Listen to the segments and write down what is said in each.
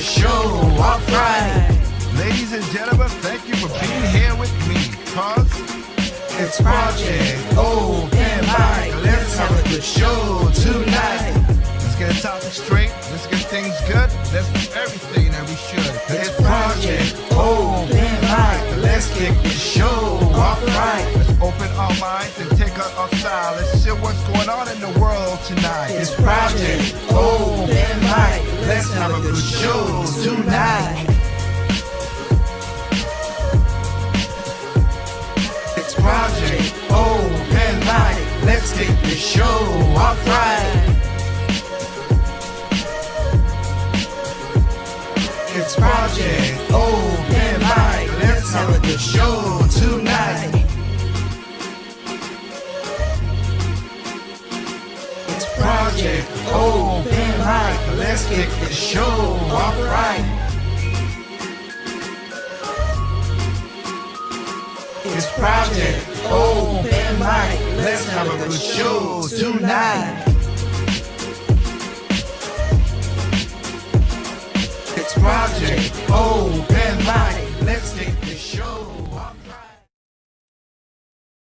show off right. Ladies and gentlemen, thank you for being here with me, cause It's Project Open Mic. Let's have a good show tonight. let's get the topic straight, let's get things good, let's do everything that we should. It's Project Open Mic. Let's kick the show off right. Let's open our minds and take out our style. Let's see what's going on in the world tonight. It's Project Open Mic. Let's have a good show tonight. It's Project Open Mic. Let's kick the show off right. It's Project Open Mic. Let's have a good show tonight. It's Project Open Mic. Let's kick the show off right. It's Project Open Mic. Let's have a good show tonight. It's Project Open Mic. Let's kick the show off right.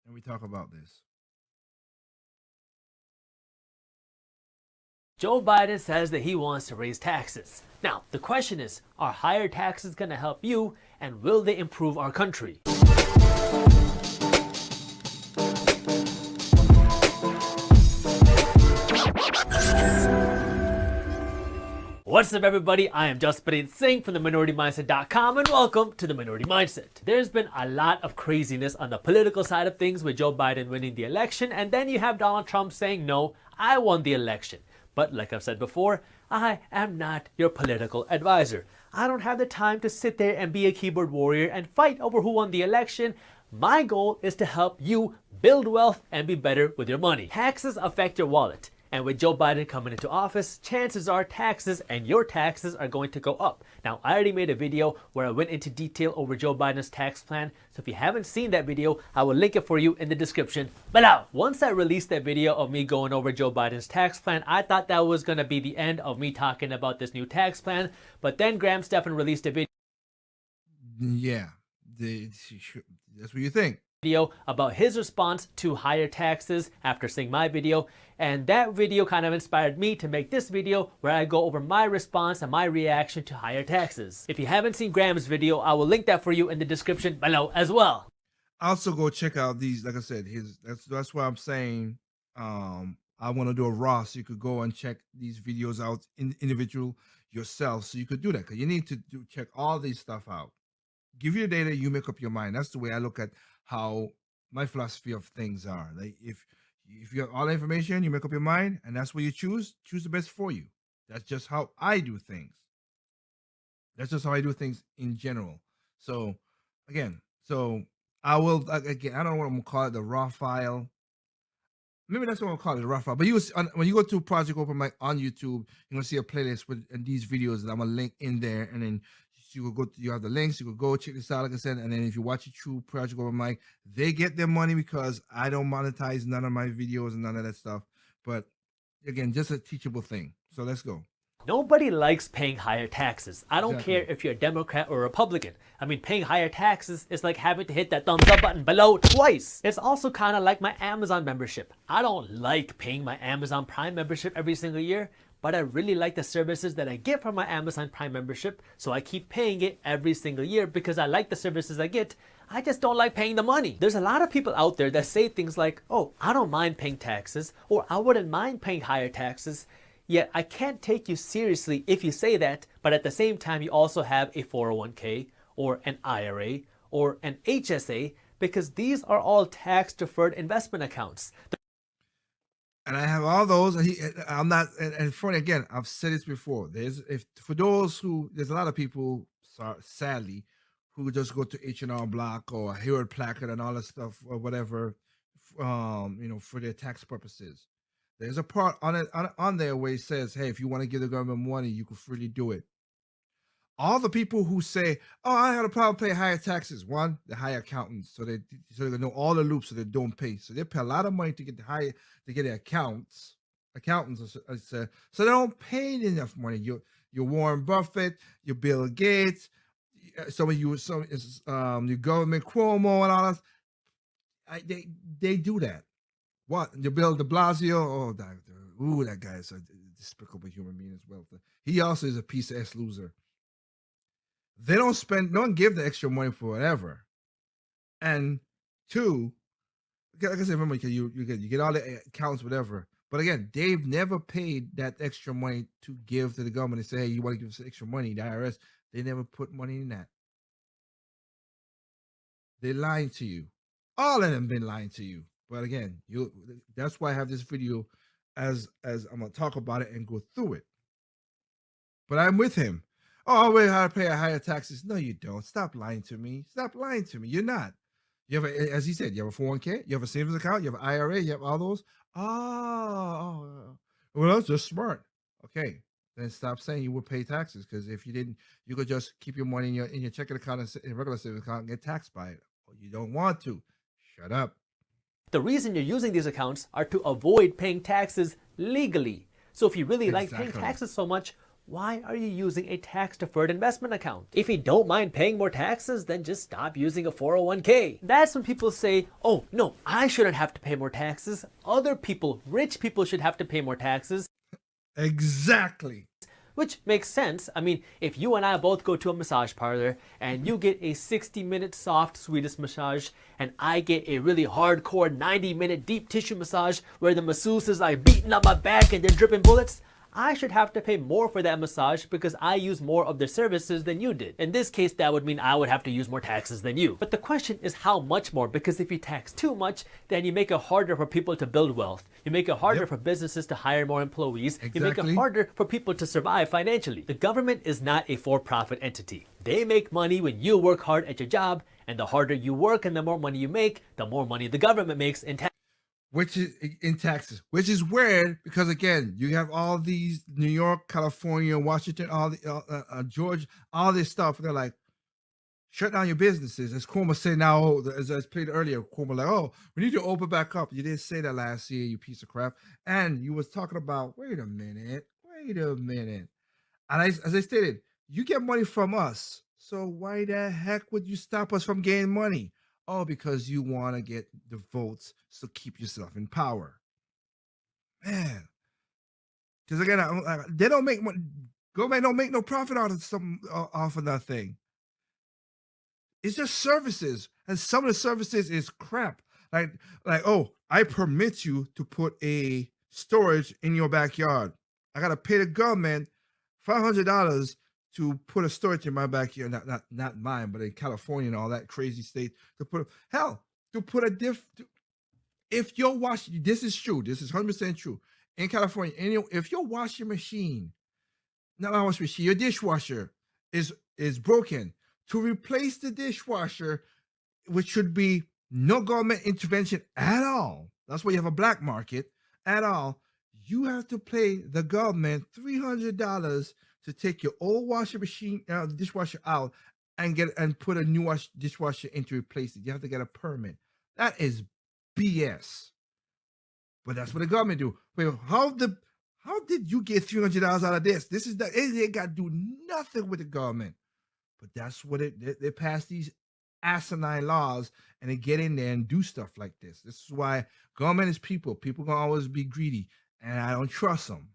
And we talk about this. Joe Biden says that he wants to raise taxes. Now, the question is, are higher taxes going to help you, and will they improve our country? What's up, everybody? I am Jaspreet Singh from theMinorityMindset.com, and welcome to The Minority Mindset. There's been a lot of craziness on the political side of things with Joe Biden winning the election, and then you have Donald Trump saying, no, I won the election. But like I've said before, I am not your political advisor. I don't have the time to sit there and be a keyboard warrior and fight over who won the election. My goal is to help you build wealth and be better with your money. Taxes affect your wallet. And with Joe Biden coming into office, chances are taxes and your taxes are going to go up. Now, I already made a video where I went into detail over Joe Biden's tax plan. So if you haven't seen that video, I will link it for you in the description below. Once I released that video of me going over Joe Biden's tax plan, I thought that was going to be the end of me talking about this new tax plan. But then Graham Stephan released a Yeah, that's what you think. video about his response to higher taxes after seeing my video, and that video kind of inspired me to make this video where I go over my response and my reaction to higher taxes. If you haven't seen Graham's video, I will link that for you in the description below as well. Also go check out these, like I said, that's why I'm saying I want to do a raw, so you could go and check these videos out individual yourself, so you could do that, because you need to check all these stuff out. Give you the data, you make up your mind. That's the way I look at how my philosophy of things are. Like if you have all the information, you make up your mind, and that's what you choose the best for you. That's just how I do things. That's just how I do things in general. So again, I will, again, I don't know what I'm gonna call it, the raw file. Maybe that's what I'm gonna call it, the raw file. But when you go to Project Open Mic on YouTube, you're gonna see a playlist with these videos that I'm gonna link in there, and then you will go. You have the links. You could go check this out, like I said. And then if you watch it through Project Open Mic, they get their money because I don't monetize none of my videos and none of that stuff. But again, just a teachable thing. So let's go. Nobody likes paying higher taxes. I don't Exactly. care if you're a Democrat or a Republican. I mean, paying higher taxes is like having to hit that thumbs up button below twice. It's also kind of like my Amazon membership. I don't like paying my Amazon Prime membership every single year, but I really like the services that I get from my Amazon Prime membership, so I keep paying it every single year because I like the services I get. I just don't like paying the money. There's a lot of people out there that say things like, oh, I don't mind paying taxes, or I wouldn't mind paying higher taxes. Yet I can't take you seriously if you say that, but at the same time you also have a 401k or an IRA or an HSA, because these are all tax-deferred investment accounts. And I have all those. I'm not. And funny again, I've said this before. There's a lot of people, sadly, who just go to H&R Block or Hewlett Packard and all that stuff or whatever, for their tax purposes. There's a part on there where it says, hey, if you want to give the government money, you can freely do it. All the people who say, oh, I had a problem paying higher taxes. One, the higher accountants, so they know all the loops, so they don't pay. So they pay a lot of money to get their accounts accountants. So they don't pay enough money. You're Warren Buffett, you're Bill Gates, some of you, your government Cuomo and all that. They do that. What the Bill De Blasio? Oh, that guy is a despicable human being as well. He also is a piece of ass loser. They don't give the extra money for whatever. And two, like I said, remember you get all the accounts, whatever. But again, they've never paid that extra money to give to the government and say, hey, you want to give us extra money, the IRS. They never put money in that. They lying to you. All of them been lying to you. But again, that's why I have this video as I'm gonna talk about it and go through it. But I'm with him. Oh, we have to pay higher taxes. No, you don't. Stop lying to me. Stop lying to me. You're not. You have as he said, you have a 401k, you have a savings account, you have an IRA, you have all those. Oh, well, that's just smart. Okay, then stop saying you would pay taxes, because if you didn't, you could just keep your money in your checking account and regular savings account and get taxed by it. Well, you don't want to. Shut up. The reason you're using these accounts are to avoid paying taxes legally. So if you really like paying taxes so much, why are you using a tax-deferred investment account? If you don't mind paying more taxes, then just stop using a 401k. That's when people say, oh, no, I shouldn't have to pay more taxes. Other people, rich people, should have to pay more taxes. Exactly. Which makes sense. I mean, if you and I both go to a massage parlor and you get a 60-minute soft Swedish massage and I get a really hardcore 90-minute deep tissue massage where the masseuse is like beating up my back and they're dripping bullets, I should have to pay more for that massage because I use more of their services than you did. In this case, that would mean I would have to use more taxes than you. But the question is how much more, because if you tax too much, then you make it harder for people to build wealth. You make it harder for businesses to hire more employees. You make it harder for people to survive financially. The government is not a for-profit entity. They make money when you work hard at your job, and the harder you work and the more money you make, the more money the government makes in taxes. Which is in taxes, which is weird because again, you have all these New York, California, Washington, all the Georgia, all this stuff. They're like, shut down your businesses. As Cuomo said now, as I played earlier, Cuomo like, oh, we need to open back up. You didn't say that last year, you piece of crap. And you was talking about, wait a minute. And as I stated, you get money from us. So why the heck would you stop us from getting money? Oh, because you want to get the votes, so keep yourself in power. Man. Because again, they don't make money. Government don't make no profit out of nothing. It's just services. And some of the services is crap. Like, oh, I permit you to put a storage in your backyard. I got to pay the government $500 to put a storage in my backyard, not mine, but in California and all that crazy state, to put if your washing, this is true, this is 100% true. In California, if your washing machine, not my washing machine, your dishwasher is broken, to replace the dishwasher, which should be no government intervention at all. That's why you have a black market at all. You have to pay the government $300 to take your old washing machine, dishwasher out and put a new dishwasher in to replace it. You have to get a permit. That is BS. But that's what the government do. Wait, how did you get $300 out of this? This is they got to do nothing with the government. But that's what they pass these asinine laws and they get in there and do stuff like this. This is why government is people. People gonna always be greedy, and I don't trust them.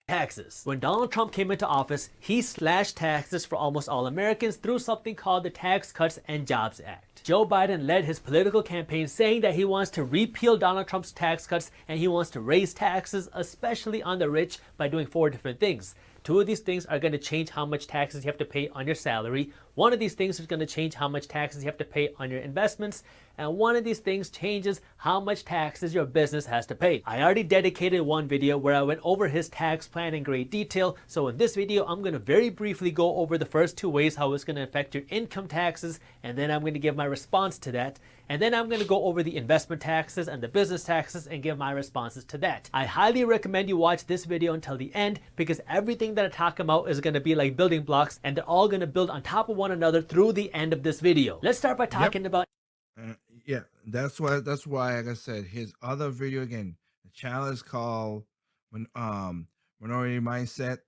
Taxes. When Donald Trump came into office, he slashed taxes for almost all Americans through something called the Tax Cuts and Jobs Act. Joe Biden led his political campaign saying that he wants to repeal Donald Trump's tax cuts and he wants to raise taxes, especially on the rich, by doing 4 different things. 2 of these things are going to change how much taxes you have to pay on your salary. 1 of these things is going to change how much taxes you have to pay on your investments. And 1 of these things changes how much taxes your business has to pay. I already dedicated 1 video where I went over his tax plan in great detail. So in this video, I'm going to very briefly go over the first 2 ways how it's going to affect your income taxes. And then I'm going to give my response to that. And then I'm going to go over the investment taxes and the business taxes and give my responses to that. I highly recommend you watch this video until the end because everything that I talk about is going to be like building blocks and they're all going to build on top of one another through the end of this video. Let's start by talking about... Yeah, that's why, like I said, his other video, again, the channel is called Minority Mindset.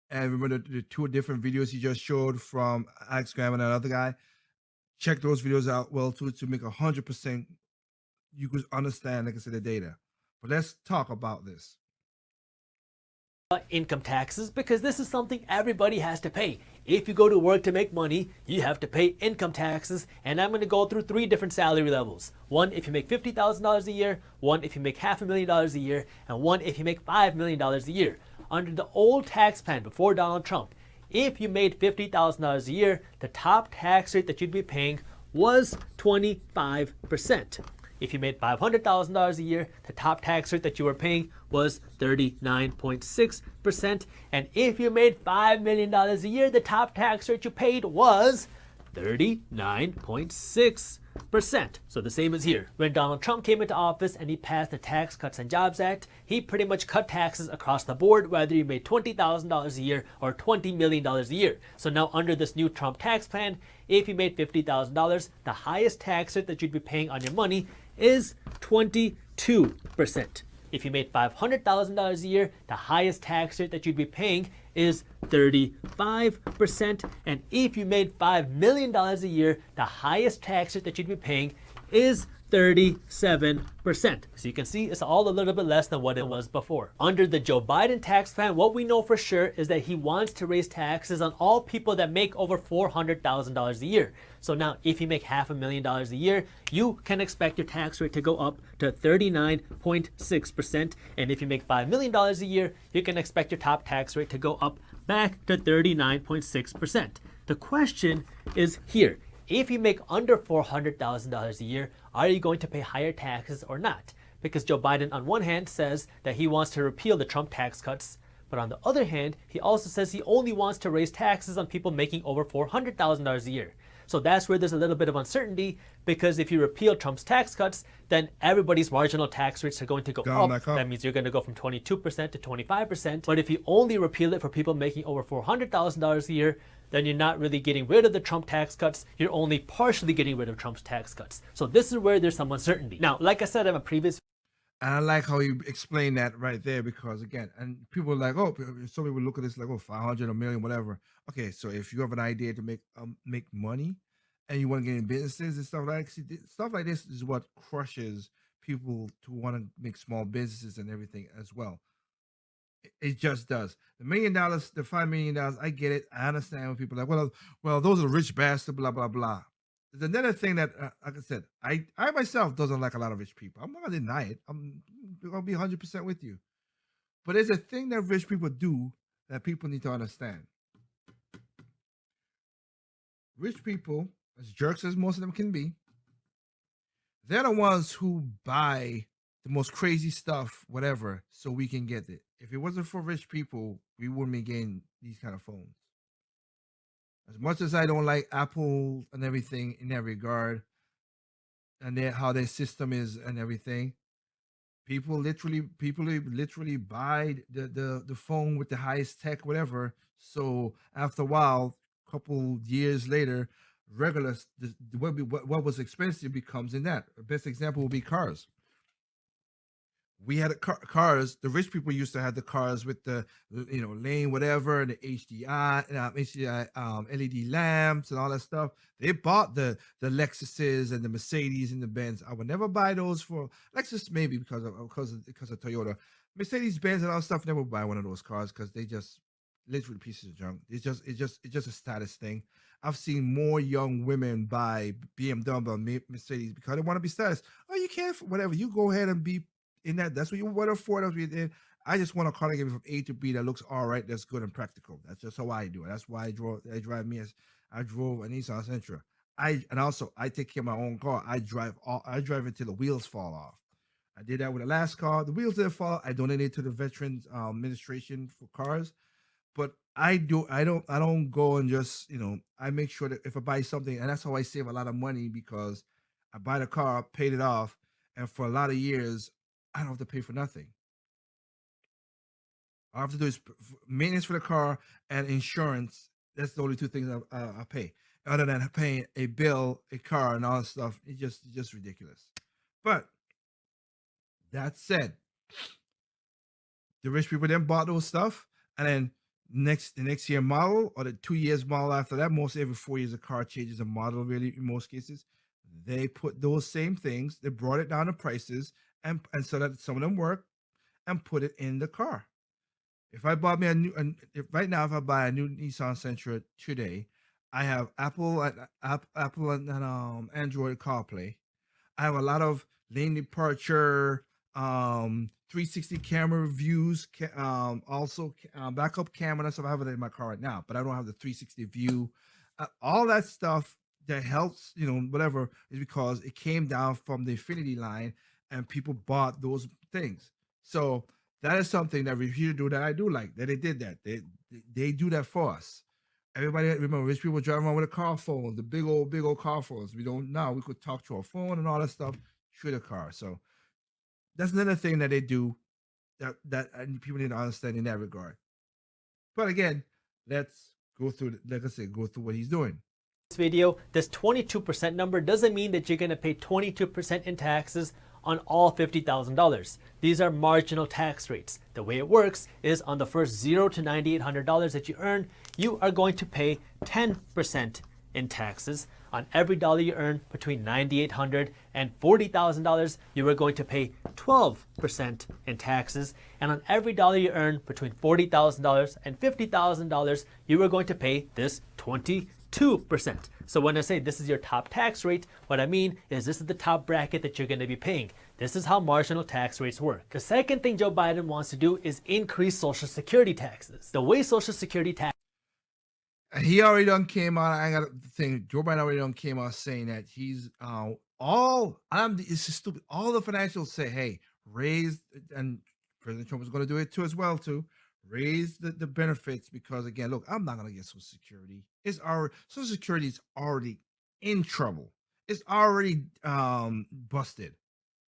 And remember the two different videos he just showed from Alex Graham and another guy. Check those videos out well too to make 100% you could understand, like I said, the data. But let's talk about this. Income taxes, because this is something everybody has to pay. If you go to work to make money, you have to pay income taxes, and I'm going to go through 3 different salary levels. One if you make $50,000 a year, one if you make $500,000 a year, and one if you make $5 million a year. Under the old tax plan before Donald Trump, if you made $50,000 a year, the top tax rate that you'd be paying was 25%. If you made $500,000 a year, the top tax rate that you were paying was 39.6%. And if you made $5 million a year, the top tax rate you paid was 39.6%. So the same as here. When Donald Trump came into office and he passed the Tax Cuts and Jobs Act, he pretty much cut taxes across the board, whether you made $20,000 a year or $20 million a year. So now under this new Trump tax plan, if you made $50,000, the highest tax rate that you'd be paying on your money is 22%. If you made $500,000 a year, the highest tax rate that you'd be paying is 35%. And if you made $5 million a year, the highest tax rate that you'd be paying is 37%. So you can see it's all a little bit less than what it was before. Under the Joe Biden tax plan, what we know for sure is that he wants to raise taxes on all people that make over $400,000 a year. So now if you make $500,000 a year, you can expect your tax rate to go up to 39.6%. And if you make $5 million a year, you can expect your top tax rate to go up back to 39.6%. The question is here. If you make under $400,000 a year, are you going to pay higher taxes or not? Because Joe Biden on one hand says that he wants to repeal the Trump tax cuts, but on the other hand, he also says he only wants to raise taxes on people making over $400,000 a year. So that's where there's a little bit of uncertainty, because if you repeal Trump's tax cuts, then everybody's marginal tax rates are going to go up. That means you're going to go from 22% to 25%. But if you only repeal it for people making over $400,000 a year, then you're not really getting rid of the Trump tax cuts. You're only partially getting rid of Trump's tax cuts. So this is where there's some uncertainty. Now, like I said in a previous And I like how you explain that right there, because again, and people are like, oh, some people look at this like, oh, 500, a million, whatever. Okay, so if you have an idea to make money, and you want to get in businesses and stuff stuff like this is what crushes people to want to make small businesses and everything as well. It just does. The $1 million, the $5 million, I get it. I understand when people are like, well, those are rich bastards, blah blah blah. There's another thing that, like I said, I myself doesn't like a lot of rich people. I'm not gonna deny it. I'm gonna be 100% with you. But there's a thing that rich people do that people need to understand. Rich people, as jerks as most of them can be, they're the ones who buy the most crazy stuff, whatever, so we can get it. If it wasn't for rich people, we wouldn't be getting these kind of phones. As much as I don't like Apple and everything in that regard, and how their system is and everything, people literally buy the phone with the highest tech, whatever. So after a while, couple years later, what was expensive becomes in that. The best example would be cars. We had cars. The rich people used to have the cars with the lane whatever, the HDI LED lamps and all that stuff. They bought the Lexuses and the Mercedes and the Benz. I would never buy those for Lexus, maybe because of Toyota. Mercedes Benz and all that stuff, never buy one of those cars because they just literally pieces of junk. It's just a status thing. I've seen more young women buy BMW and Mercedes because they want to be status. Oh, you can't, whatever. You go ahead and be in that. That's what you want to afford. That's what you did. I just want a car to get me from A to B that looks all right, that's good and practical. That's just how I do it. That's why I drove a Nissan Sentra. I take care of my own car. I drive until the wheels fall off. I did that with the last car. The wheels didn't fall. I donated to the Veterans Administration for cars. But I don't go and just, I make sure that if I buy something, and that's how I save a lot of money, because I buy the car, paid it off, and for a lot of years, I don't have to pay for nothing. All I have to do is maintenance for the car and insurance. That's the only two things I pay. Other than paying a bill, a car, and all that stuff, it's just ridiculous. But that said, the rich people then bought those stuff, and then the next year model or the 2 years model after that, most every 4 years a car changes a model. Really, in most cases, they put those same things. They brought it down the prices, and so that some of them work, and put it in the car. If I bought me a new, if right now, if I buy a new Nissan Sentra today, I have Apple and Android CarPlay. I have a lot of lane departure, 360 camera views, also backup camera and stuff. I have it in my car right now, but I don't have the 360 view. All that stuff that helps, whatever, is because it came down from the Infinity line and people bought those things. So that is something that if you do that, I do like that they did that. They do that for us. Everybody remember, rich people driving around with a car phone, the big old car phones. We don't now. We could talk to our phone and all that stuff through the car. So that's another thing that they do that people need to understand in that regard. But again, let's go through. Like I said, go through what he's doing. This video, this 22% number doesn't mean that you're going to pay 22% in taxes on all $50,000. These are marginal tax rates. The way it works is on the first $0 to $9,800 that you earn, you are going to pay 10% in taxes. On every dollar you earn between $9,800 and $40,000, you are going to pay 12% in taxes. And on every dollar you earn between $40,000 and $50,000, you are going to pay this 22%. So when I say this is your top tax rate, what I mean is this is the top bracket that you're going to be paying. This is how marginal tax rates work. The second thing Joe Biden wants to do is increase Social Security taxes. The way Social Security tax He already done came out. I got the thing. Joe Biden already done came out saying that he's it's just stupid. All the financials say, hey, raise, and President Trump is going to do it too as well too. Raise the benefits because again, look, I'm not going to get Social Security. Social Security is already in trouble. It's already busted.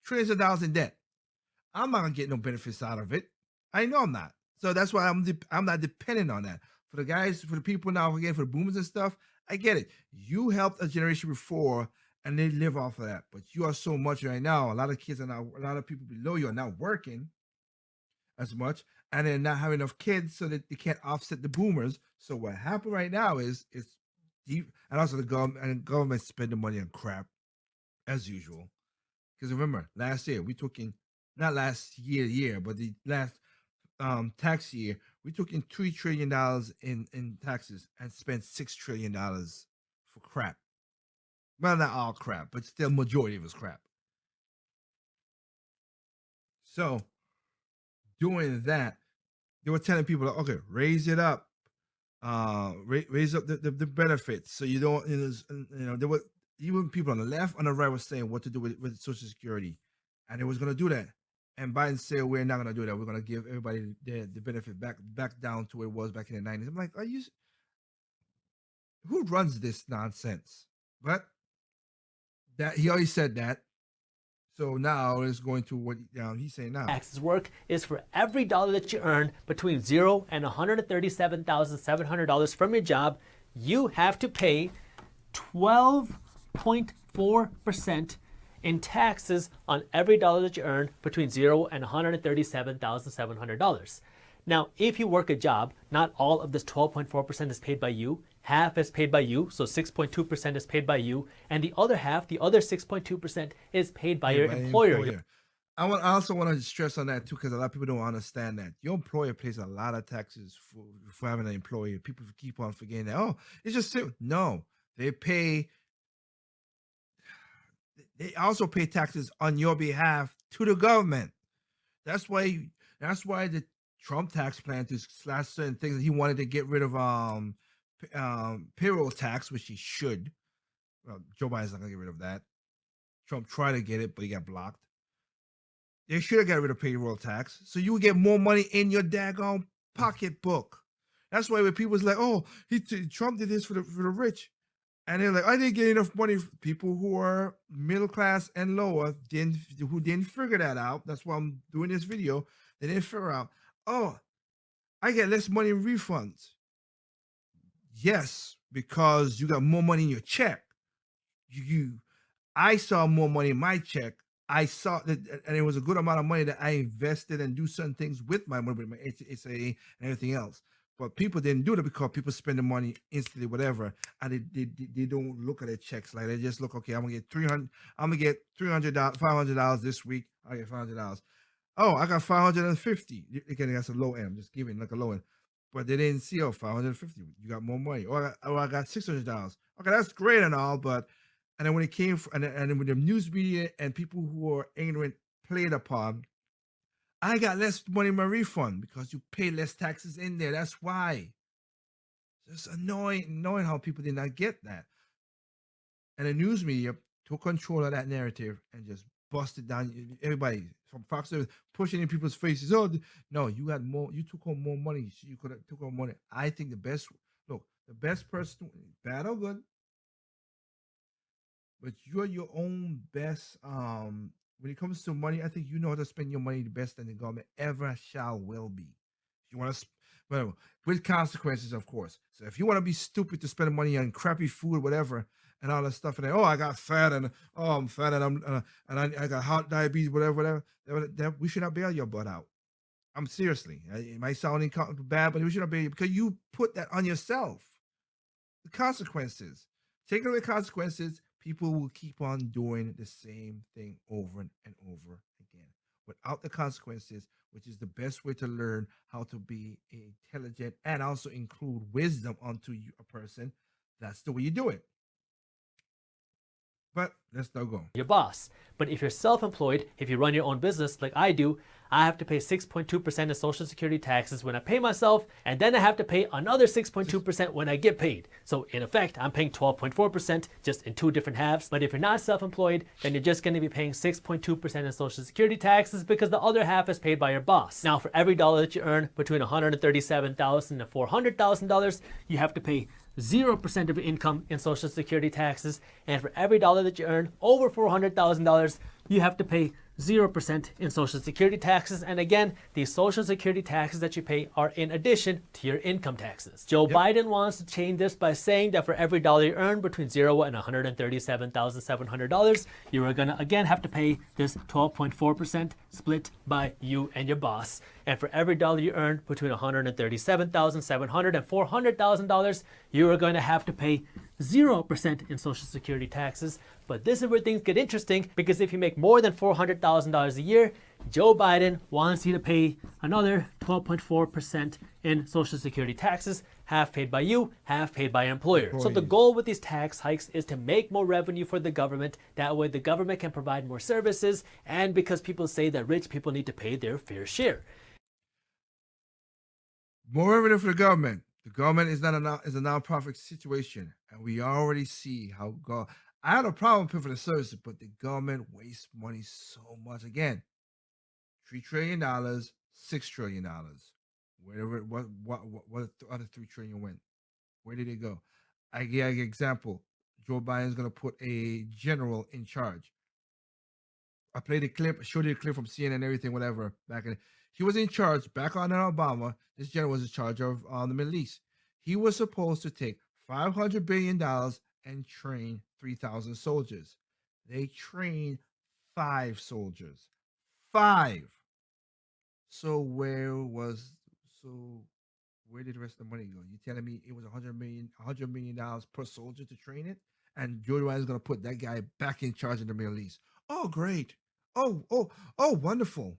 Trillions of dollars in debt. I'm not going to get no benefits out of it. I know I'm not. So that's why I'm not dependent on that. For the guys, for the people now, again, for the boomers and stuff, I get it. You helped a generation before and they live off of that. But you are so much right now. A lot of kids are now, a lot of people below you are not working as much and they're not having enough kids so that they can't offset the boomers. So what happened right now is it's deep, and also the government spending money on crap as usual. Because remember, last year we took in, not last year, but the last tax year, we took in $3 trillion in taxes and spent $6 trillion for crap. Well, not all crap, but still majority of it was crap. So doing that, they were telling people, okay, raise it up, raise up the benefits, so you don't, there were even people on the left, on the right, were saying what to do with Social Security, and it was going to do that. And Biden said, we're not going to do that. We're going to give everybody the benefit back down to where it was back in the 90s. I'm like, who runs this nonsense? But that he already said that. So now it's going to what he's saying now. Taxes work is for every dollar that you earn between $0 and $137,700 from your job, you have to pay 12.4% in taxes on every dollar that you earn between $0 and $137,700. Now, if you work a job, not all of this 12.4% is paid by you. Half is paid by you, so 6.2% is paid by you, and the other half, the other 6.2%, is paid by your employer. I also want to stress on that too, because a lot of people don't understand that your employer pays a lot of taxes for having an employee. People keep on forgetting that. Oh, it's just no. They also pay taxes on your behalf to the government. That's why the Trump tax plan to slash certain things. He wanted to get rid of payroll tax, which he should. Well, Joe Biden's not gonna get rid of that. Trump tried to get it, but he got blocked. They should have got rid of payroll tax, so you would get more money in your daggone pocketbook. That's why when people was like, "Oh, Trump did this for the rich," and they're like, "I didn't get enough money." People who are middle class and lower who didn't figure that out. That's why I'm doing this video. They didn't figure out. Oh, I get less money in refunds. Yes, because you got more money in your check. I saw more money in my check I saw that, and it was a good amount of money that I invested and do certain things with my money, with my HSA and everything else. But people didn't do that because people spend the money instantly, whatever, and they don't look at their checks like they just look. Okay, I'm gonna get 300. I'm gonna get $300, $500 this week. I get $500. Oh, I got 550. Again, that's a low end. I'm just giving like a low end. But they didn't see, oh, 550. You got more money. Or I got $600. Okay, that's great and all, but and then when it came and then when the news media and people who are ignorant played upon, I got less money in my refund because you pay less taxes in there. That's why. It's annoying how people did not get that. And the news media took control of that narrative and just busted down everybody from Fox News, pushing in people's faces. Oh, no, you had more. You took home more money. So you could have took home money. I think the best person, bad or good, but you're your own best. When it comes to money, I think you know how to spend your money the best than the government ever shall will be. If you want to, whatever, with consequences, of course. So if you want to be stupid to spend money on crappy food, whatever, and all that stuff, and then, oh, I got fat, and oh, I'm fat, and I got heart diabetes, whatever, that we should not bail your butt out. I'm seriously. It might sound bad, but we should not bail you because you put that on yourself. The consequences. Taking away consequences, people will keep on doing the same thing over and over again without the consequences, which is the best way to learn how to be intelligent and also include wisdom onto a person. That's the way you do it. But let's not go. Your boss. But if you're self-employed, if you run your own business like I do, I have to pay 6.2% in Social Security taxes when I pay myself, and then I have to pay another 6.2% when I get paid. So in effect, I'm paying 12.4%, just in two different halves. But if you're not self-employed, then you're just going to be paying 6.2% in Social Security taxes because the other half is paid by your boss. Now, for every dollar that you earn between $137,000 and $400,000, you have to pay 0% of your income in Social Security taxes, and for every dollar that you earn over $400,000, you have to pay 0% in Social Security taxes. And again, these Social Security taxes that you pay are in addition to your income taxes. Joe Biden wants to change this by saying that for every dollar you earn between $0 and $137,700, you are going to again have to pay this 12.4% split by you and your boss. And for every dollar you earn between $137,700 and $400,000, you are going to have to pay 0% in Social Security taxes. But this is where things get interesting, because if you make more than $400,000 a year, Joe Biden wants you to pay another 12.4% in Social Security taxes, half paid by you, half paid by your employer. So the goal with these tax hikes is to make more revenue for the government. That way the government can provide more services, and because people say that rich people need to pay their fair share. More revenue for the government. The government is not is a nonprofit situation, and we already see how I have a problem paying for the services, but the government wastes money so much. Again, $3 trillion, $6 trillion. Wherever what the other $3 trillion went? Where did it go? I give an example. Joe Biden is going to put a general in charge. I played the clip, showed you the clip from CNN and everything, whatever. He was in charge back under Obama. This general was in charge of the Middle East. He was supposed to take $500 billion and train 3,000 soldiers. They trained 5 soldiers. 5. So where did the rest of the money go? You telling me it was $100 million per soldier to train it? And Joe Biden is going to put that guy back in charge of the Middle East. Oh, great. Oh, wonderful.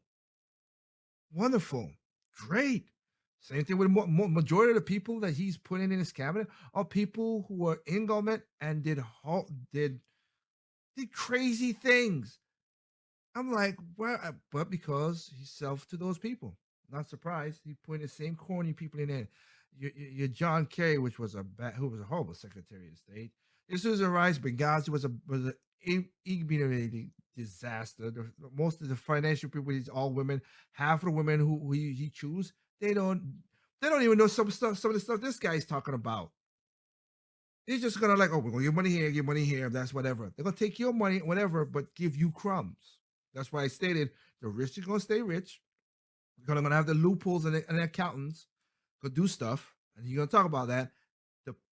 Wonderful. Great. Same thing with majority of the people that he's putting in his cabinet are people who are in government and did crazy things. I'm like, well, but because he's self to those people. Not surprised. He put the same corny people in there. Your John Kerry, who was a horrible Secretary of State. This was a Rice. Benghazi was an ignominious disaster. Most of the financial people, these all women. Half of the women who he choose, they don't even know some of the stuff this guy's talking about. They're just gonna like, oh, we're gonna give money here, that's whatever. They're gonna take your money, whatever, but give you crumbs. That's why I stated the rich are gonna stay rich. We're gonna have the loopholes and the accountants go do stuff, and you're gonna talk about that.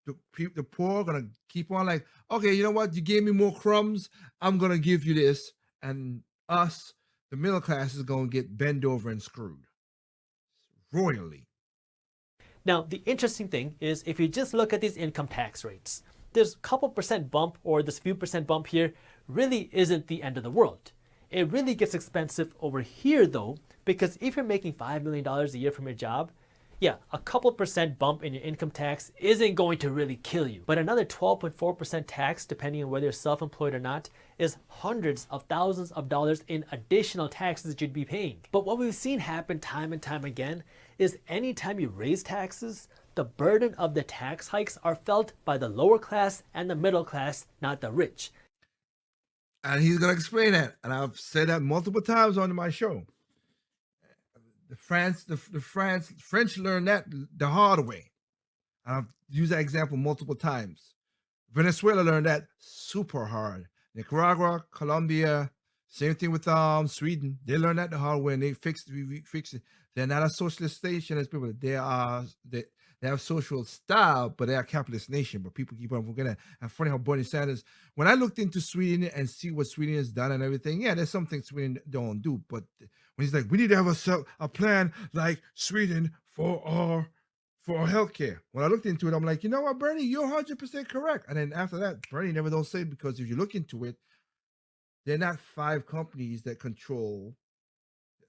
The poor are gonna keep on like, okay, you know what? You gave me more crumbs. I'm gonna give you this, and Us, the middle class, is going to get bent over and screwed royally. Now, the interesting thing is if you just look at these income tax rates, this couple percent bump or this few percent bump here really isn't the end of the world. It really gets expensive over here though, because if you're making $5 million a year from your job, yeah, a couple percent bump in your income tax isn't going to really kill you. But another 12.4% tax, depending on whether you're self-employed or not, is hundreds of thousands of dollars in additional taxes that you'd be paying. But what we've seen happen time and time again is anytime you raise taxes, the burden of the tax hikes are felt by the lower class and the middle class, not the rich. And he's going to explain that. And I've said that multiple times on my show. The French learned that the hard way. I've used that example multiple times. Venezuela learned that super hard. Nicaragua, Colombia, same thing with Sweden. They learned that the hard way and we fixed it. They're not a socialist nation as people. They have social style, but they're a capitalist nation. But people keep on forgetting that. And funny how Bernie Sanders, when I looked into Sweden and see what Sweden has done and everything, yeah, there's something Sweden don't do. But when he's like, we need to have a plan like Sweden for our healthcare. When I looked into it, I'm like, you know what, Bernie, you're 100% correct. And then after that, Bernie never don't say it, because if you look into it, they're not 5 companies that control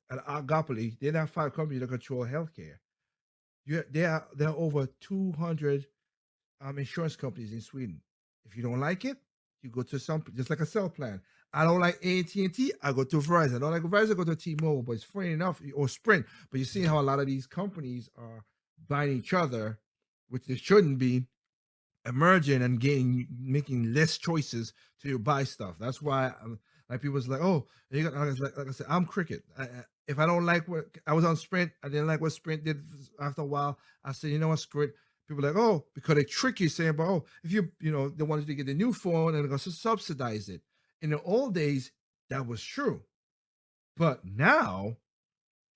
an oligopoly. They're not 5 companies that control healthcare. There are over 200 insurance companies in Sweden. If you don't like it, you go to some, just like a cell plan. I don't like AT&T, I go to Verizon. I don't like Verizon, I go to T-Mobile. But it's funny enough, or Sprint. But you see how a lot of these companies are buying each other, which they shouldn't be, emerging and making less choices to buy stuff. That's why like people's like, oh, like I said, I'm Cricket. If I don't like what I was on Sprint, I didn't like what Sprint did. After a while, I said, you know what, screw it. People are like, oh, because they trick you saying, but oh, if they wanted to get the new phone and they're going to subsidize it. In the old days, that was true. But now,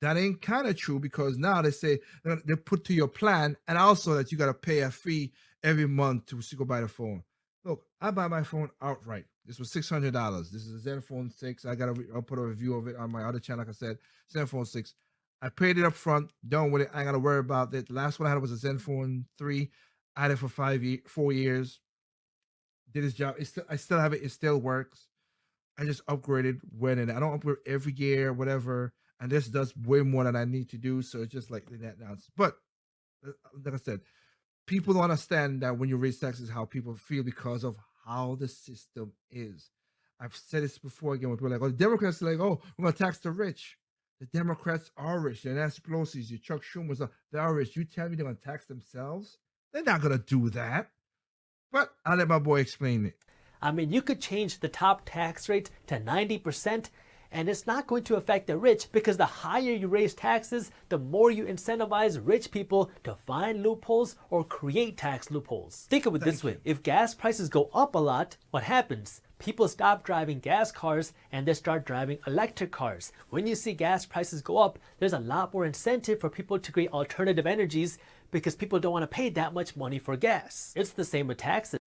that ain't kind of true, because now they say they put to your plan, and also that you got to pay a fee every month to go buy the phone. Look, I buy my phone outright. This was $600. This is a Zenfone 6. I'll put a review of it on my other channel. Like I said, Zenfone 6. I paid it up front. Done with it. I ain't got to worry about it. The last one I had was a Zenfone 3. I had it for 4 years. Did its job. I still have it. It still works. I just upgraded when I don't upgrade every year, whatever. And this does way more than I need to do. So it's just like that now. But like I said, people don't understand that when you raise taxes, how people feel because of how the system is. I've said this before again, when people are like, oh, the Democrats are like, oh, we're going to tax the rich. The Democrats are rich. And Nancy Pelosi's, your Chuck Schumer's, they are rich. You tell me they're going to tax themselves? They're not going to do that. But I'll let my boy explain it. I mean, you could change the top tax rate to 90%, and it's not going to affect the rich, because the higher you raise taxes, the more you incentivize rich people to find loopholes or create tax loopholes. Think of it this way. If gas prices go up a lot, what happens? People stop driving gas cars and they start driving electric cars. When you see gas prices go up, there's a lot more incentive for people to create alternative energies, because people don't want to pay that much money for gas. It's the same with taxes.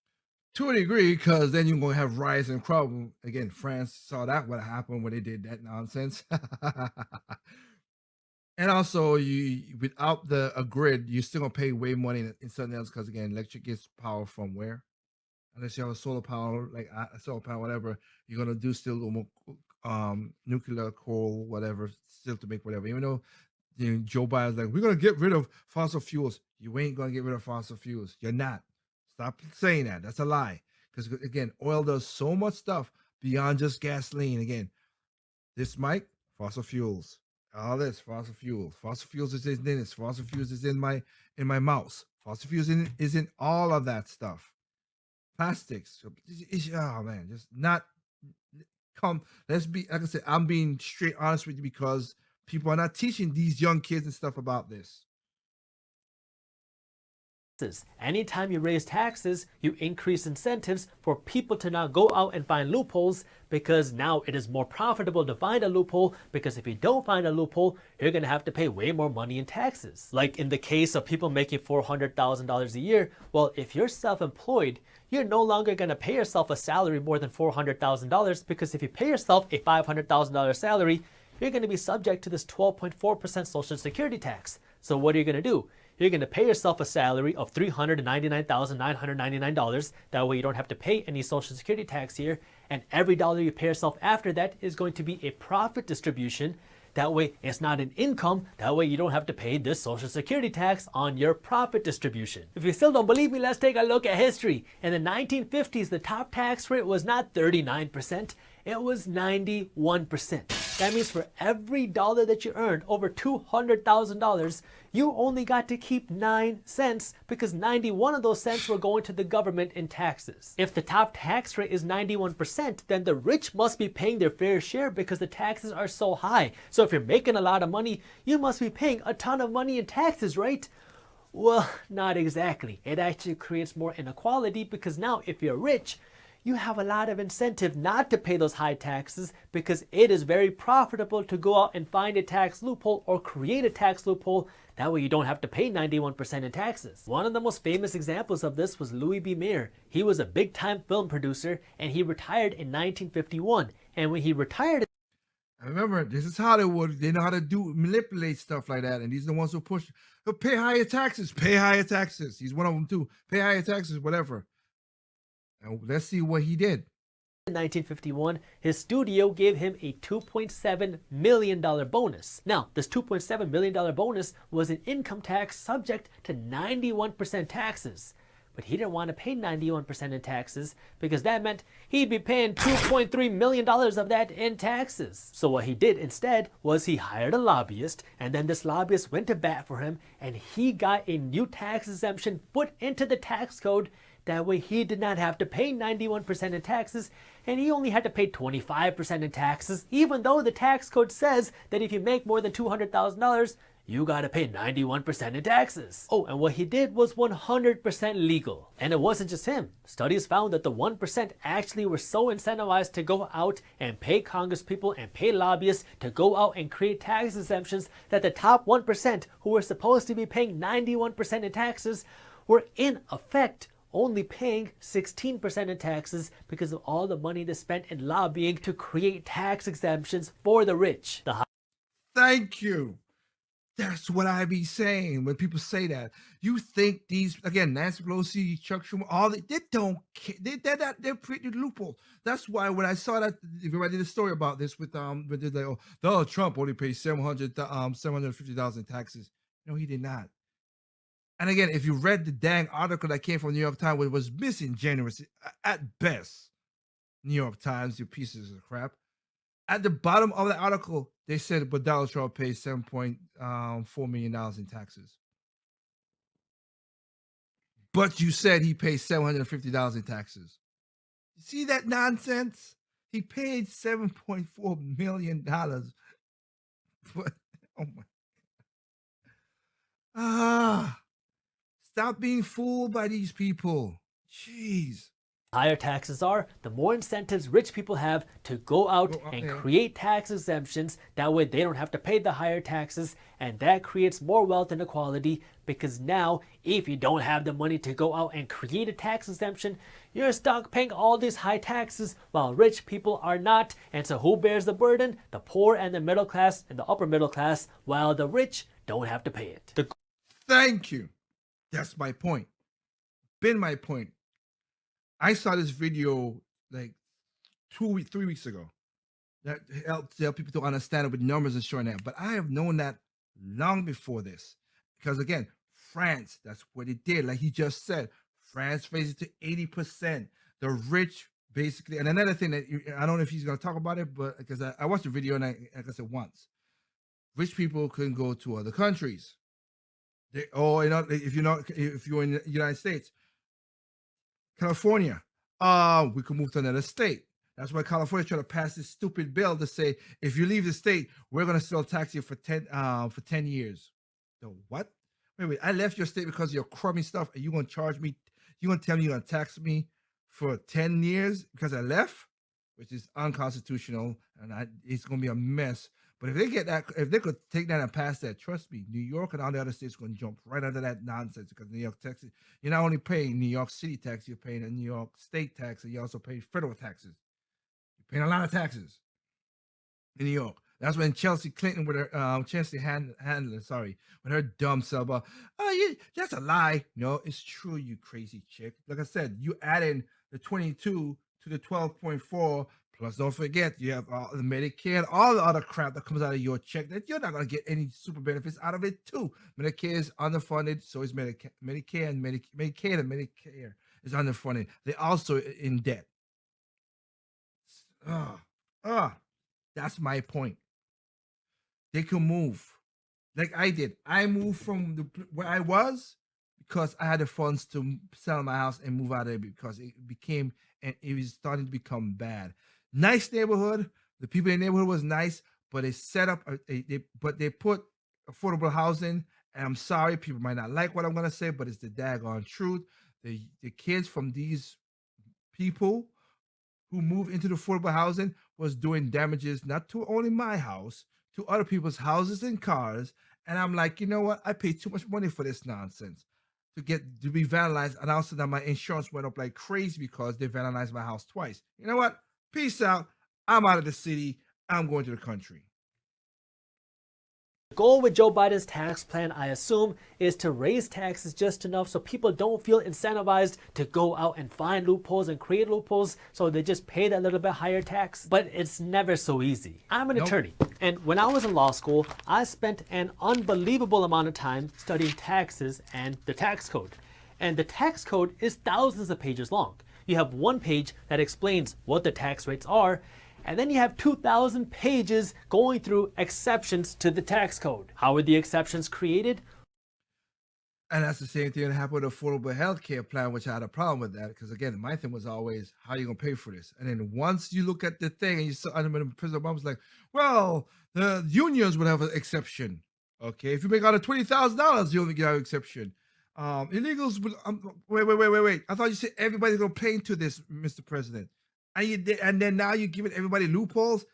To a degree, because then you're going to have riots and trouble. Again, France saw that what happened when they did that nonsense. And also, without a grid, you're still going to pay way money in something else, because, again, electric gets power from where? Unless you have a solar power, like a solar power, whatever, you're going to do still nuclear, coal, whatever, still to make whatever. Even though Joe Biden's like, we're going to get rid of fossil fuels. You ain't going to get rid of fossil fuels. You're not. Stop saying that. That's a lie. Because, again, oil does so much stuff beyond just gasoline. Again, this mic, fossil fuels. All this, fossil fuels. Fossil fuels is in this. Fossil fuels is in my mouse. Fossil fuels is in all of that stuff. Plastics. Oh, man. Just not come. Let's be, like I said, I'm being straight honest with you, because people are not teaching these young kids and stuff about this. Anytime you raise taxes, you increase incentives for people to now go out and find loopholes, because now it is more profitable to find a loophole, because if you don't find a loophole, you're going to have to pay way more money in taxes. Like in the case of people making $400,000 a year, well, if you're self-employed, you're no longer going to pay yourself a salary more than $400,000, because if you pay yourself a $500,000 salary, you're going to be subject to this 12.4% Social Security tax. So what are you going to do? You're going to pay yourself a salary of $399,999. That way you don't have to pay any Social Security tax here. And every dollar you pay yourself after that is going to be a profit distribution. That way it's not an income. That way you don't have to pay this Social Security tax on your profit distribution. If you still don't believe me, let's take a look at history. In the 1950s, the top tax rate was not 39%. It was 91%. That means for every dollar that you earned over $200,000, you only got to keep 9 cents, because 91 of those cents were going to the government in taxes. If the top tax rate is 91%, then the rich must be paying their fair share, because the taxes are so high. So if you're making a lot of money, you must be paying a ton of money in taxes, right? Well, not exactly. It actually creates more inequality, because now if you're rich, you have a lot of incentive not to pay those high taxes, because it is very profitable to go out and find a tax loophole or create a tax loophole. That way you don't have to pay 91% in taxes. One of the most famous examples of this was Louis B. Mayer. He was a big-time film producer, and he retired in 1951. And when he retired, I remember, this is Hollywood. They know how to manipulate stuff like that. And these are the ones who push, pay higher taxes, pay higher taxes. He's one of them too. Pay higher taxes, whatever. And let's see what he did. In 1951, his studio gave him a $2.7 million bonus. Now, this $2.7 million bonus was an income tax subject to 91% taxes. But he didn't want to pay 91% in taxes, because that meant he'd be paying $2.3 million of that in taxes. So what he did instead was he hired a lobbyist, and then this lobbyist went to bat for him, and he got a new tax exemption put into the tax code. That way he did not have to pay 91% in taxes, and he only had to pay 25% in taxes, even though the tax code says that if you make more than $200,000, you gotta pay 91% in taxes. Oh, and what he did was 100% legal. And it wasn't just him. Studies found that the 1% actually were so incentivized to go out and pay congresspeople and pay lobbyists to go out and create tax exemptions, that the top 1%, who were supposed to be paying 91% in taxes, were in effect only paying 16% in taxes, because of all the money they spent in lobbying to create tax exemptions for the rich. Thank you. That's what I be saying when people say that. You think these, again, Nancy Pelosi, Chuck Schumer, all they don't care. They're pretty loophole. That's why when I saw that, everybody did a story about this with Donald Trump only paid $750,000 taxes. No, he did not. And again, if you read the dang article that came from New York Times, it was disingenuous at best. New York Times, you pieces of crap. At the bottom of the article, they said, but Donald Trump paid $7.4 million in taxes. But you said he paid $750,000 in taxes. You see that nonsense? He paid $7.4 million. But, oh my. Stop being fooled by these people. Jeez. Higher taxes are, the more incentives rich people have to go out and create tax exemptions. That way they don't have to pay the higher taxes, and that creates more wealth inequality, because now if you don't have the money to go out and create a tax exemption, you're stuck paying all these high taxes while rich people are not. And so who bears the burden? The poor and the middle class and the upper middle class, while the rich don't have to pay it. Thank you. That's my point. Been my point. I saw this video like 3 weeks ago that helped people to understand it with numbers and showing that. But I have known that long before this, because again, France, that's what it did. Like he just said, France raised it to 80%. The rich basically, and another thing that I don't know if he's going to talk about it, but because I watched the video and like I said once, rich people couldn't go to other countries. If you're in the United States, California, we could move to another state. That's why California tried to pass this stupid bill to say, if you leave the state, we're going to still tax you for 10 years. So what? wait. I left your state because of your crummy stuff, and you gonna charge me? You gonna tell me you're gonna tax me for 10 years because I left, which is unconstitutional, and it's gonna be a mess. But if they get that, if they could take that and pass that, trust me, New York and all the other states are gonna jump right under that nonsense because New York taxes. You're not only paying New York City tax, you're paying a New York state tax, and you also pay federal taxes. You're paying a lot of taxes in New York. That's when Chelsea Clinton with her Chelsea Handler, sorry, with her dumb self. That's a lie. No, it's true, you crazy chick. Like I said, you add in the 22 to the 12.4. Plus, don't forget, you have all the Medicare and all the other crap that comes out of your check that you're not going to get any super benefits out of it, too. Medicare is underfunded, so is Medicare and Medicare is underfunded. They're also in debt. That's my point. They can move like I did. I moved from where I was because I had the funds to sell my house and move out of there because it was starting to become bad. Nice neighborhood. The people in the neighborhood was nice, but they set up, they put affordable housing. And I'm sorry, people might not like what I'm gonna say, but it's the daggone truth. The kids from these people who moved into the affordable housing was doing damages not to only my house, to other people's houses and cars. And I'm like, you know what? I paid too much money for this nonsense to be vandalized. And also that my insurance went up like crazy because they vandalized my house twice. You know what? Peace out. I'm out of the city. I'm going to the country. The goal with Joe Biden's tax plan, I assume, is to raise taxes just enough so people don't feel incentivized to go out and find loopholes and create loopholes, so they just pay that little bit higher tax. But it's never so easy. I'm an attorney, and when I was in law school, I spent an unbelievable amount of time studying taxes and the tax code. And the tax code is thousands of pages long. You have one page that explains what the tax rates are, and then you have 2,000 pages going through exceptions to the tax code. How were the exceptions created? And that's the same thing that happened with the Affordable Health Care Plan, which I had a problem with that. Because again, my thing was always, how are you going to pay for this? And then once you look at the thing and you saw, President Obama was like, well, the unions would have an exception. Okay, if you make out of $20,000, you only get an exception. Illegals would, wait. I thought you said everybody's going to pay into this, Mr. President. And then now you're giving everybody loopholes.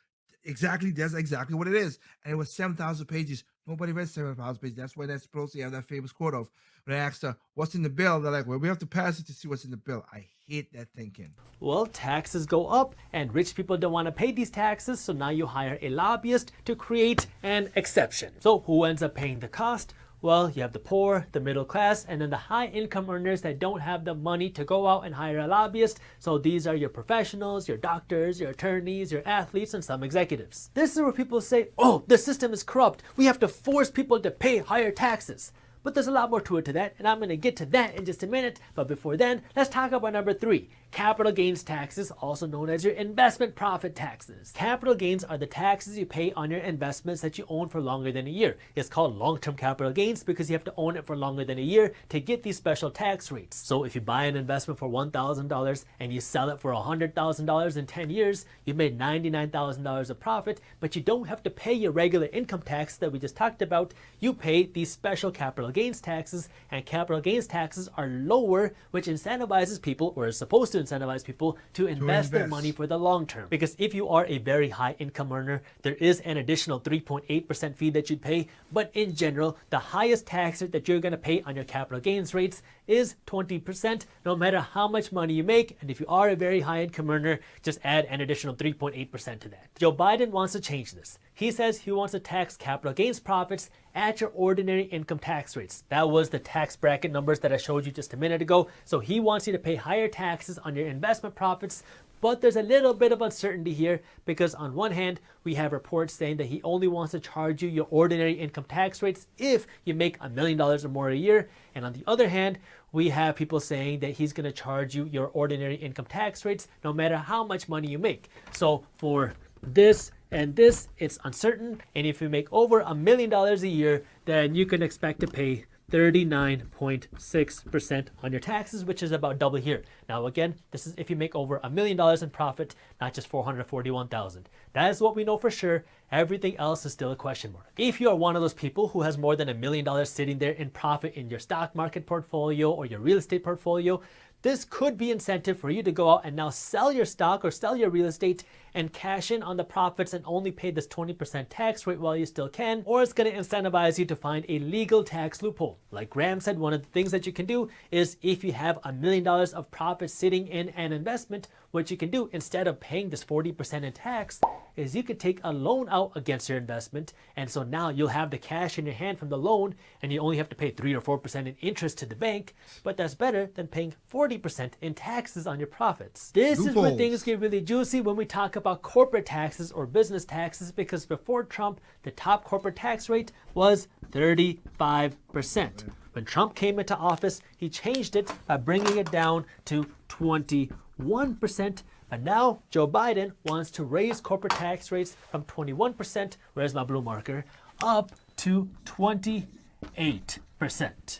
Exactly, that's exactly what it is. And it was 7,000 pages. Nobody read 7,000 pages. That's why Nancy Pelosi had that famous quote of when I asked her, what's in the bill? They're like, well, we have to pass it to see what's in the bill. I hate that thinking. Well, taxes go up and rich people don't want to pay these taxes. So now you hire a lobbyist to create an exception. So who ends up paying the cost? Well, you have the poor, the middle class, and then the high income earners that don't have the money to go out and hire a lobbyist. So these are your professionals, your doctors, your attorneys, your athletes, and some executives. This is where people say, oh, the system is corrupt. We have to force people to pay higher taxes. But there's a lot more to it to that, and I'm going to get to that in just a minute. But before then, let's talk about number 3, capital gains taxes, also known as your investment profit taxes. Capital gains are the taxes you pay on your investments that you own for longer than a year. It's called long-term capital gains because you have to own it for longer than a year to get these special tax rates. So if you buy an investment for $1,000 and you sell it for $100,000 in 10 years, you made $99,000 of profit, but you don't have to pay your regular income tax that we just talked about. You pay these special capital gains taxes, and capital gains taxes are lower, which incentivizes people, or is supposed to incentivize people, to invest their money for the long term. Because if you are a very high income earner, there is an additional 3.8% fee that you'd pay, but in general, the highest tax rate that you're going to pay on your capital gains rates is 20%, no matter how much money you make. And if you are a very high income earner, just add an additional 3.8% to that. Joe Biden wants to change this. He says he wants to tax capital gains profits at your ordinary income tax rates. That was the tax bracket numbers that I showed you just a minute ago. So he wants you to pay higher taxes on your investment profits. But there's a little bit of uncertainty here because on one hand, we have reports saying that he only wants to charge you your ordinary income tax rates if you make $1 million or more a year. And on the other hand, we have people saying that he's going to charge you your ordinary income tax rates no matter how much money you make. So for this and this, it's uncertain. And if you make over $1 million a year, then you can expect to pay 39.6% on your taxes, which is about double here. Now, again, this is if you make over $1 million in profit, not just 441,000. That is what we know for sure. Everything else is still a question mark. If you are one of those people who has more than $1 million sitting there in profit in your stock market portfolio or your real estate portfolio, this could be incentive for you to go out and now sell your stock or sell your real estate and cash in on the profits and only pay this 20% tax rate while you still can, or it's going to incentivize you to find a legal tax loophole. Like Graham said, one of the things that you can do is if you have $1 million of profit sitting in an investment, what you can do instead of paying this 40% in tax is you could take a loan out against your investment, and so now you'll have the cash in your hand from the loan and you only have to pay 3 or 4% in interest to the bank, but that's better than paying 40% in taxes on your profits. This is where things get really juicy when we talk about corporate taxes or business taxes, because before Trump, the top corporate tax rate was 35%. When Trump came into office, he changed it by bringing it down to 21%. But now Joe Biden wants to raise corporate tax rates from 21%, where's my blue marker, up to 28%.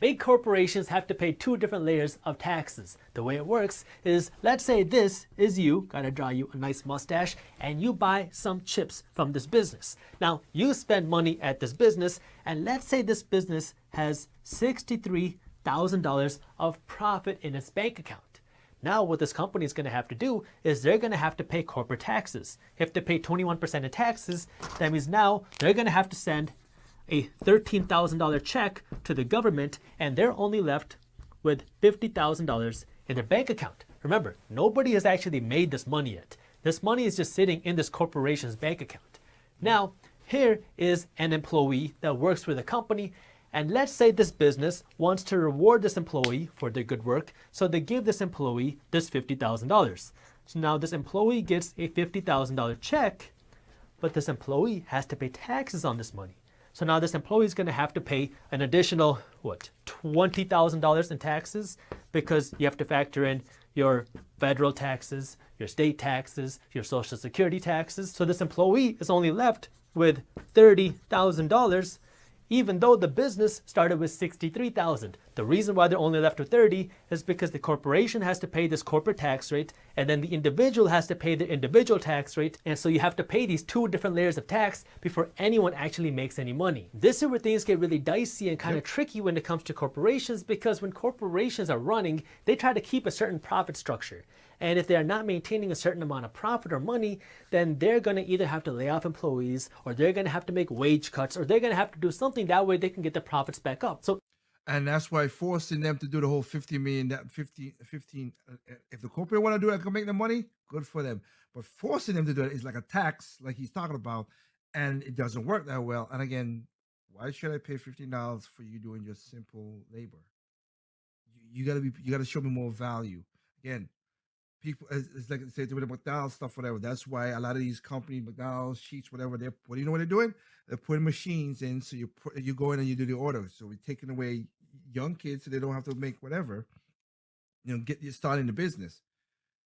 Big corporations have to pay 2 different layers of taxes. The way it works is, let's say this is you, gotta draw you a nice mustache, and you buy some chips from this business. Now, you spend money at this business, and let's say this business has $63,000 of profit in its bank account. Now what this company is going to have to do is they're going to have to pay corporate taxes. If they pay 21% in taxes, that means now they're going to have to send a $13,000 check to the government, and they're only left with $50,000 in their bank account. Remember, nobody has actually made this money yet. This money is just sitting in this corporation's bank account. Now, here is an employee that works for the company, and let's say this business wants to reward this employee for their good work, so they give this employee this $50,000. So now this employee gets a $50,000 check, but this employee has to pay taxes on this money. So now this employee is going to have to pay an additional, $20,000 in taxes, because you have to factor in your federal taxes, your state taxes, your social security taxes. So this employee is only left with $30,000, even though the business started with $63,000. The reason why they're only left with $30,000 is because the corporation has to pay this corporate tax rate, and then the individual has to pay the individual tax rate, and so you have to pay these 2 different layers of tax before anyone actually makes any money. This is where things get really dicey and kind of tricky when it comes to corporations, because when corporations are running, they try to keep a certain profit structure. And if they are not maintaining a certain amount of profit or money, then they're going to either have to lay off employees, or they're going to have to make wage cuts, or they're going to have to do something that way they can get their profits back up. And that's why forcing them to do the whole 15 million, that 15, if the corporate want to do it, can make the money, good for them. But forcing them to do it is like a tax, like he's talking about, and it doesn't work that well. And again, why should I pay $15 for you doing just simple labor? You gotta show me more value. Again, people, it's like they say with the McDonald's stuff, whatever. That's why a lot of these companies, McDonald's, Sheets, whatever, what do you know what they're doing? They're putting machines in, so you go in and you do the order. So we're taking away young kids so they don't have to make whatever, get you started the business.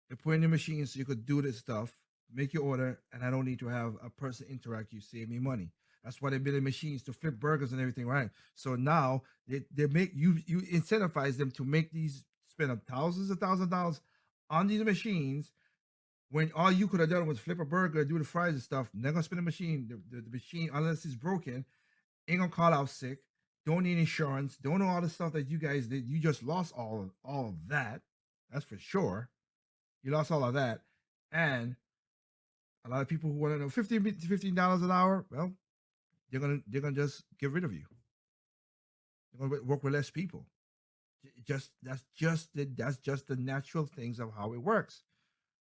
They're putting the machines so you could do this stuff, make your order, and I don't need to have a person interact. You save me money. That's why they're building machines to flip burgers and everything, right? So now they make you incentivize them to make these, spend thousands of dollars on these machines, when all you could have done was flip a burger, do the fries and stuff. They're gonna spin the machine. The machine, unless it's broken, ain't gonna call out sick. Don't need insurance. Don't know all the stuff that you guys did. You just lost all of that. That's for sure. You lost all of that, and a lot of people who want to know $15 an hour. Well, they're gonna just get rid of you. They're gonna work with less people. That's just the natural things of how it works.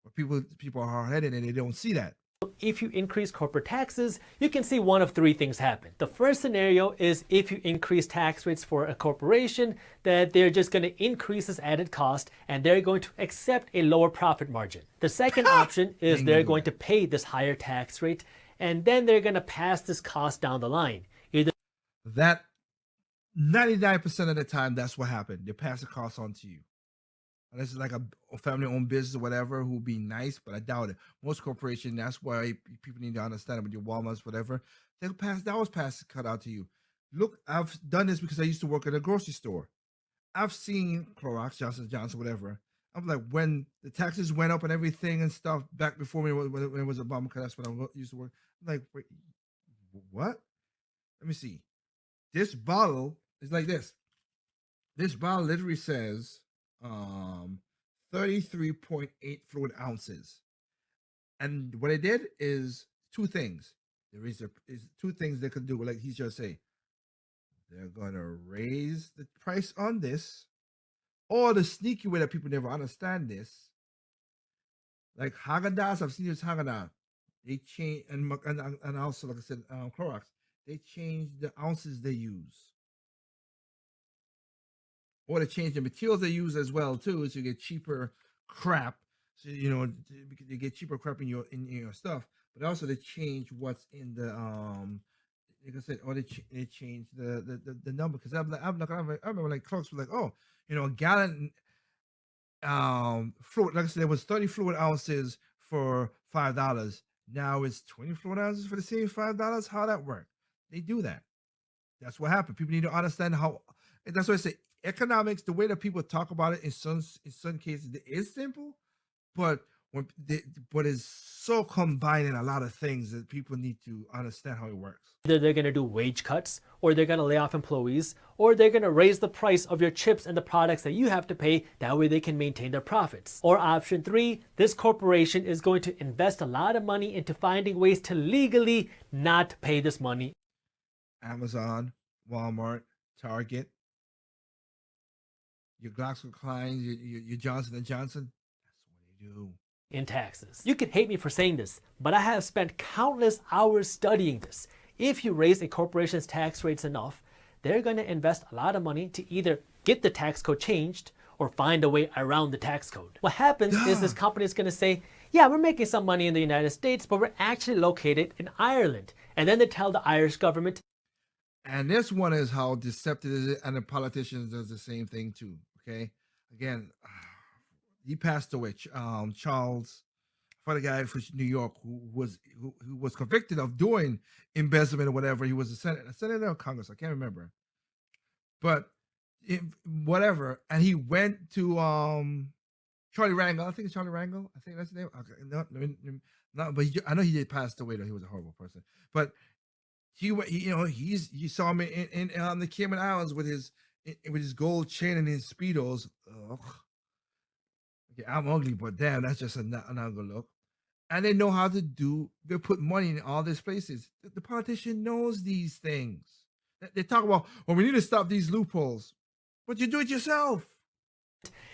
But people are hard-headed and they don't see that. If you increase corporate taxes, you can see one of 3 things happen. The first scenario is if you increase tax rates for a corporation, that they're just going to increase this added cost and they're going to accept a lower profit margin. The second option is they're going to pay this higher tax rate, and then they're going to pass this cost down the line. That 99% of the time, that's what happened. They pass the cost on to you. Unless it's like a family-owned business or whatever, who'll be nice, but I doubt it. Most corporations, that's why people need to understand it with your Walmarts, whatever. They always pass cut out to you. look, I've done this because I used to work at a grocery store. I've seen Clorox, Johnson Johnson, whatever. I'm like, when the taxes went up and everything and stuff back before me when it was Obama, because that's when I used to work. I'm like, wait, what? Let me see. This bottle is like this. This bottle literally says 33.8 fluid ounces. And what it did is two things. There is two things they could do. Like he's just saying, they're gonna raise the price on this, or the sneaky way that people never understand this. Like Haagen-Dazs, I've seen this Haagen-Dazs. They change and also like I said, Clorox. They change the ounces they use, or they change the materials they use as well too, so you get cheaper crap. So you get cheaper crap in your stuff, but also they change what's in the like I said, or they change the number, because I remember like Clorox was like, oh, a gallon fluid, like I said, it was 30 fluid ounces for $5. Now it's 20 fluid ounces for the same $5. How that work? They do that. That's what happened. People need to understand how. That's why I say economics. The way that people talk about it in some cases it is simple, but it's so combined in a lot of things that people need to understand how it works. Either they're going to do wage cuts, or they're going to lay off employees, or they're going to raise the price of your chips and the products that you have to pay. That way they can maintain their profits. Or option 3, this corporation is going to invest a lot of money into finding ways to legally not pay this money. Amazon, Walmart, Target, your GlaxoSmithKline, your Johnson & Johnson, that's what they do. In taxes. You can hate me for saying this, but I have spent countless hours studying this. If you raise a corporation's tax rates enough, they're going to invest a lot of money to either get the tax code changed or find a way around the tax code. What happens is this company is going to say, yeah, we're making some money in the United States, but we're actually located in Ireland. And then they tell the Irish government. And this one is how deceptive it is, and the politicians does the same thing too. Okay, again, he passed away. Charles, for the guy from New York who was convicted of doing embezzlement or whatever. He was a senator or Congress, I can't remember, but whatever. And he went to Charlie Rangel. I think it's Charlie Rangel. I think that's the name. Okay, no, but I know he did pass away though. He was a horrible person, but you saw him in on the Cayman Islands with his gold chain and his Speedos. Ugh. Okay, I'm ugly, but damn, that's just an ugly look. And they know how to they put money in all these places. The politician knows these things. They talk about, well, we need to stop these loopholes, but you do it yourself.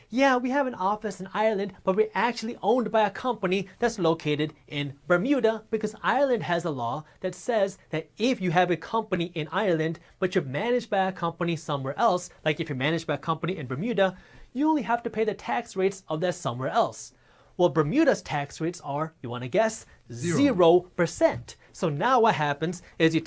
Yeah, we have an office in Ireland, but we're actually owned by a company that's located in Bermuda, because Ireland has a law that says that if you have a company in Ireland, but you're managed by a company somewhere else, like if you're managed by a company in Bermuda, you only have to pay the tax rates of that somewhere else. Well, Bermuda's tax rates are, you want to guess, 0%. So now what happens is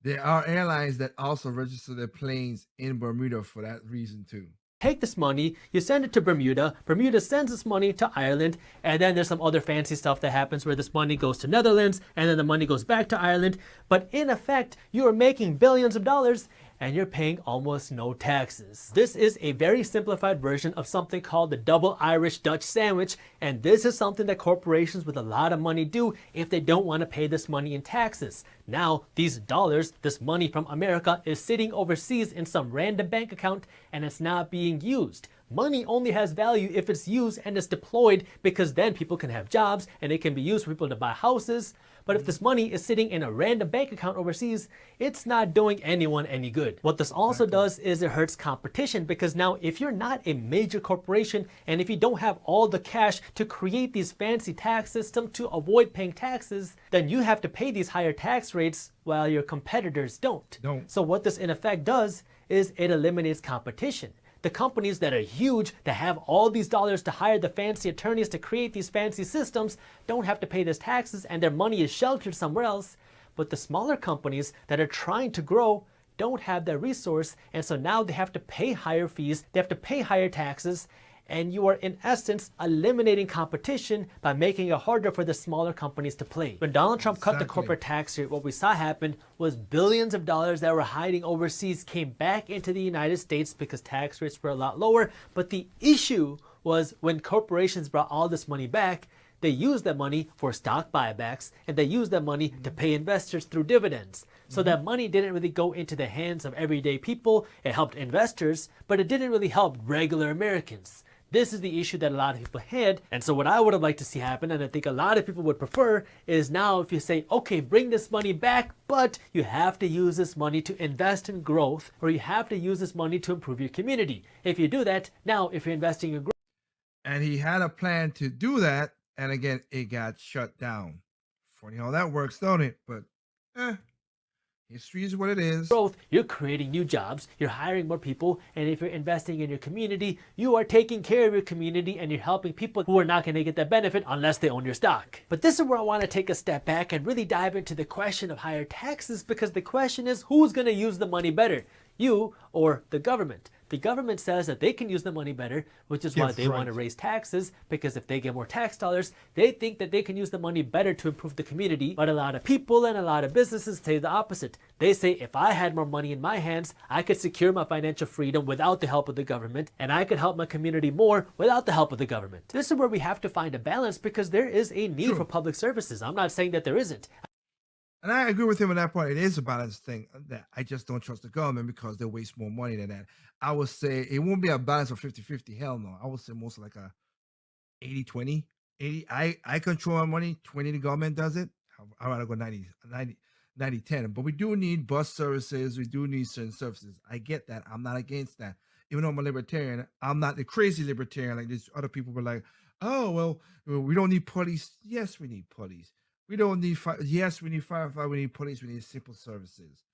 there are airlines that also register their planes in Bermuda for that reason too. Take this money, you send it to Bermuda, Bermuda sends this money to Ireland, and then there's some other fancy stuff that happens where this money goes to Netherlands, and then the money goes back to Ireland. But in effect, you are making billions of dollars, and you're paying almost no taxes. This is a very simplified version of something called the double Irish Dutch sandwich, and this is something that corporations with a lot of money do if they don't want to pay this money in taxes. Now, these dollars, this money from America, is sitting overseas in some random bank account, and it's not being used. Money only has value if it's used and it's deployed, because then people can have jobs and it can be used for people to buy houses. But if this money is sitting in a random bank account overseas, it's not doing anyone any good. What this also does is it hurts competition, because now if you're not a major corporation and if you don't have all the cash to create these fancy tax systems to avoid paying taxes, then you have to pay these higher tax rates while your competitors don't. So what this in effect does is it eliminates competition. The companies that are huge, that have all these dollars to hire the fancy attorneys to create these fancy systems, don't have to pay these taxes, and their money is sheltered somewhere else. But the smaller companies that are trying to grow don't have that resource, and so now they have to pay higher fees, they have to pay higher taxes, and you are in essence eliminating competition by making it harder for the smaller companies to play. When Donald Trump cut the Exactly. corporate tax rate, what we saw happen was billions of dollars that were hiding overseas came back into the United States because tax rates were a lot lower. But the issue was when corporations brought all this money back, they used that money for stock buybacks, and they used that money to pay investors through dividends. So that money didn't really go into the hands of everyday people. It helped investors, but it didn't really help regular Americans. This is the issue that a lot of people had. And so what I would have liked to see happen, and I think a lot of people would prefer, is now if you say, okay, bring this money back, but you have to use this money to invest in growth, or you have to use this money to improve your community. If you do that, now if you're investing in growth, And he had a plan to do that, and again, it got shut down. Funny how that works, don't it? But history is what it is. you're creating new jobs, you're hiring more people, and if you're investing in your community, you are taking care of your community and you're helping people who are not going to get that benefit unless they own your stock. But this is where I want to take a step back and really dive into the question of higher taxes, because the question is, who's going to use the money better? You or the government? The government says that they can use the money better, which is why Yes, they right. want to raise taxes, because if they get more tax dollars, they think that they can use the money better to improve the community. But a lot of people and a lot of businesses say the opposite. They say, if I had more money in my hands, I could secure my financial freedom without the help of the government, and I could help my community more without the help of the government. This is where we have to find a balance, because there is a need True. for public services. I'm not saying that there isn't. And I agree with him on that point. It is a balance thing that I just don't trust the government because they waste more money than that. I would say it won't be a balance of 50-50. Hell no. I would say most like a 80-20. 80, I control my money, 20 the government does it. I'd rather go 90-10. But we do need bus services. We do need certain services. I get that. I'm not against that. Even though I'm a libertarian, I'm not the crazy libertarian like these other people were like, oh, well, we don't need police. Yes, we need police. We don't need fire. Yes, we need firefighter. We need police. We need simple services.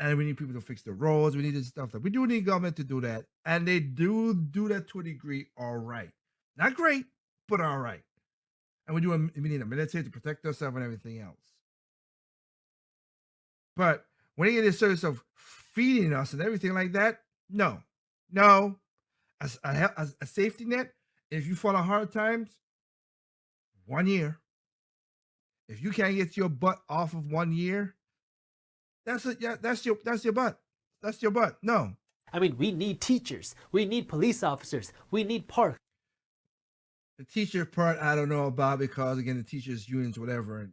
And we need people to fix the roads. We need this stuff. We do need government to do that. And they do that to a degree, all right. Not great, but all right. And we need a military to protect ourselves and everything else. But when you get this service of feeding us and everything like that, no. As a safety net, if you fall on hard times, 1 year. If you can't get your butt off of 1 year, that's your butt. That's your butt. No. I mean, we need teachers, we need police officers, we need parks. The teacher part, I don't know about because again, the teachers unions, whatever,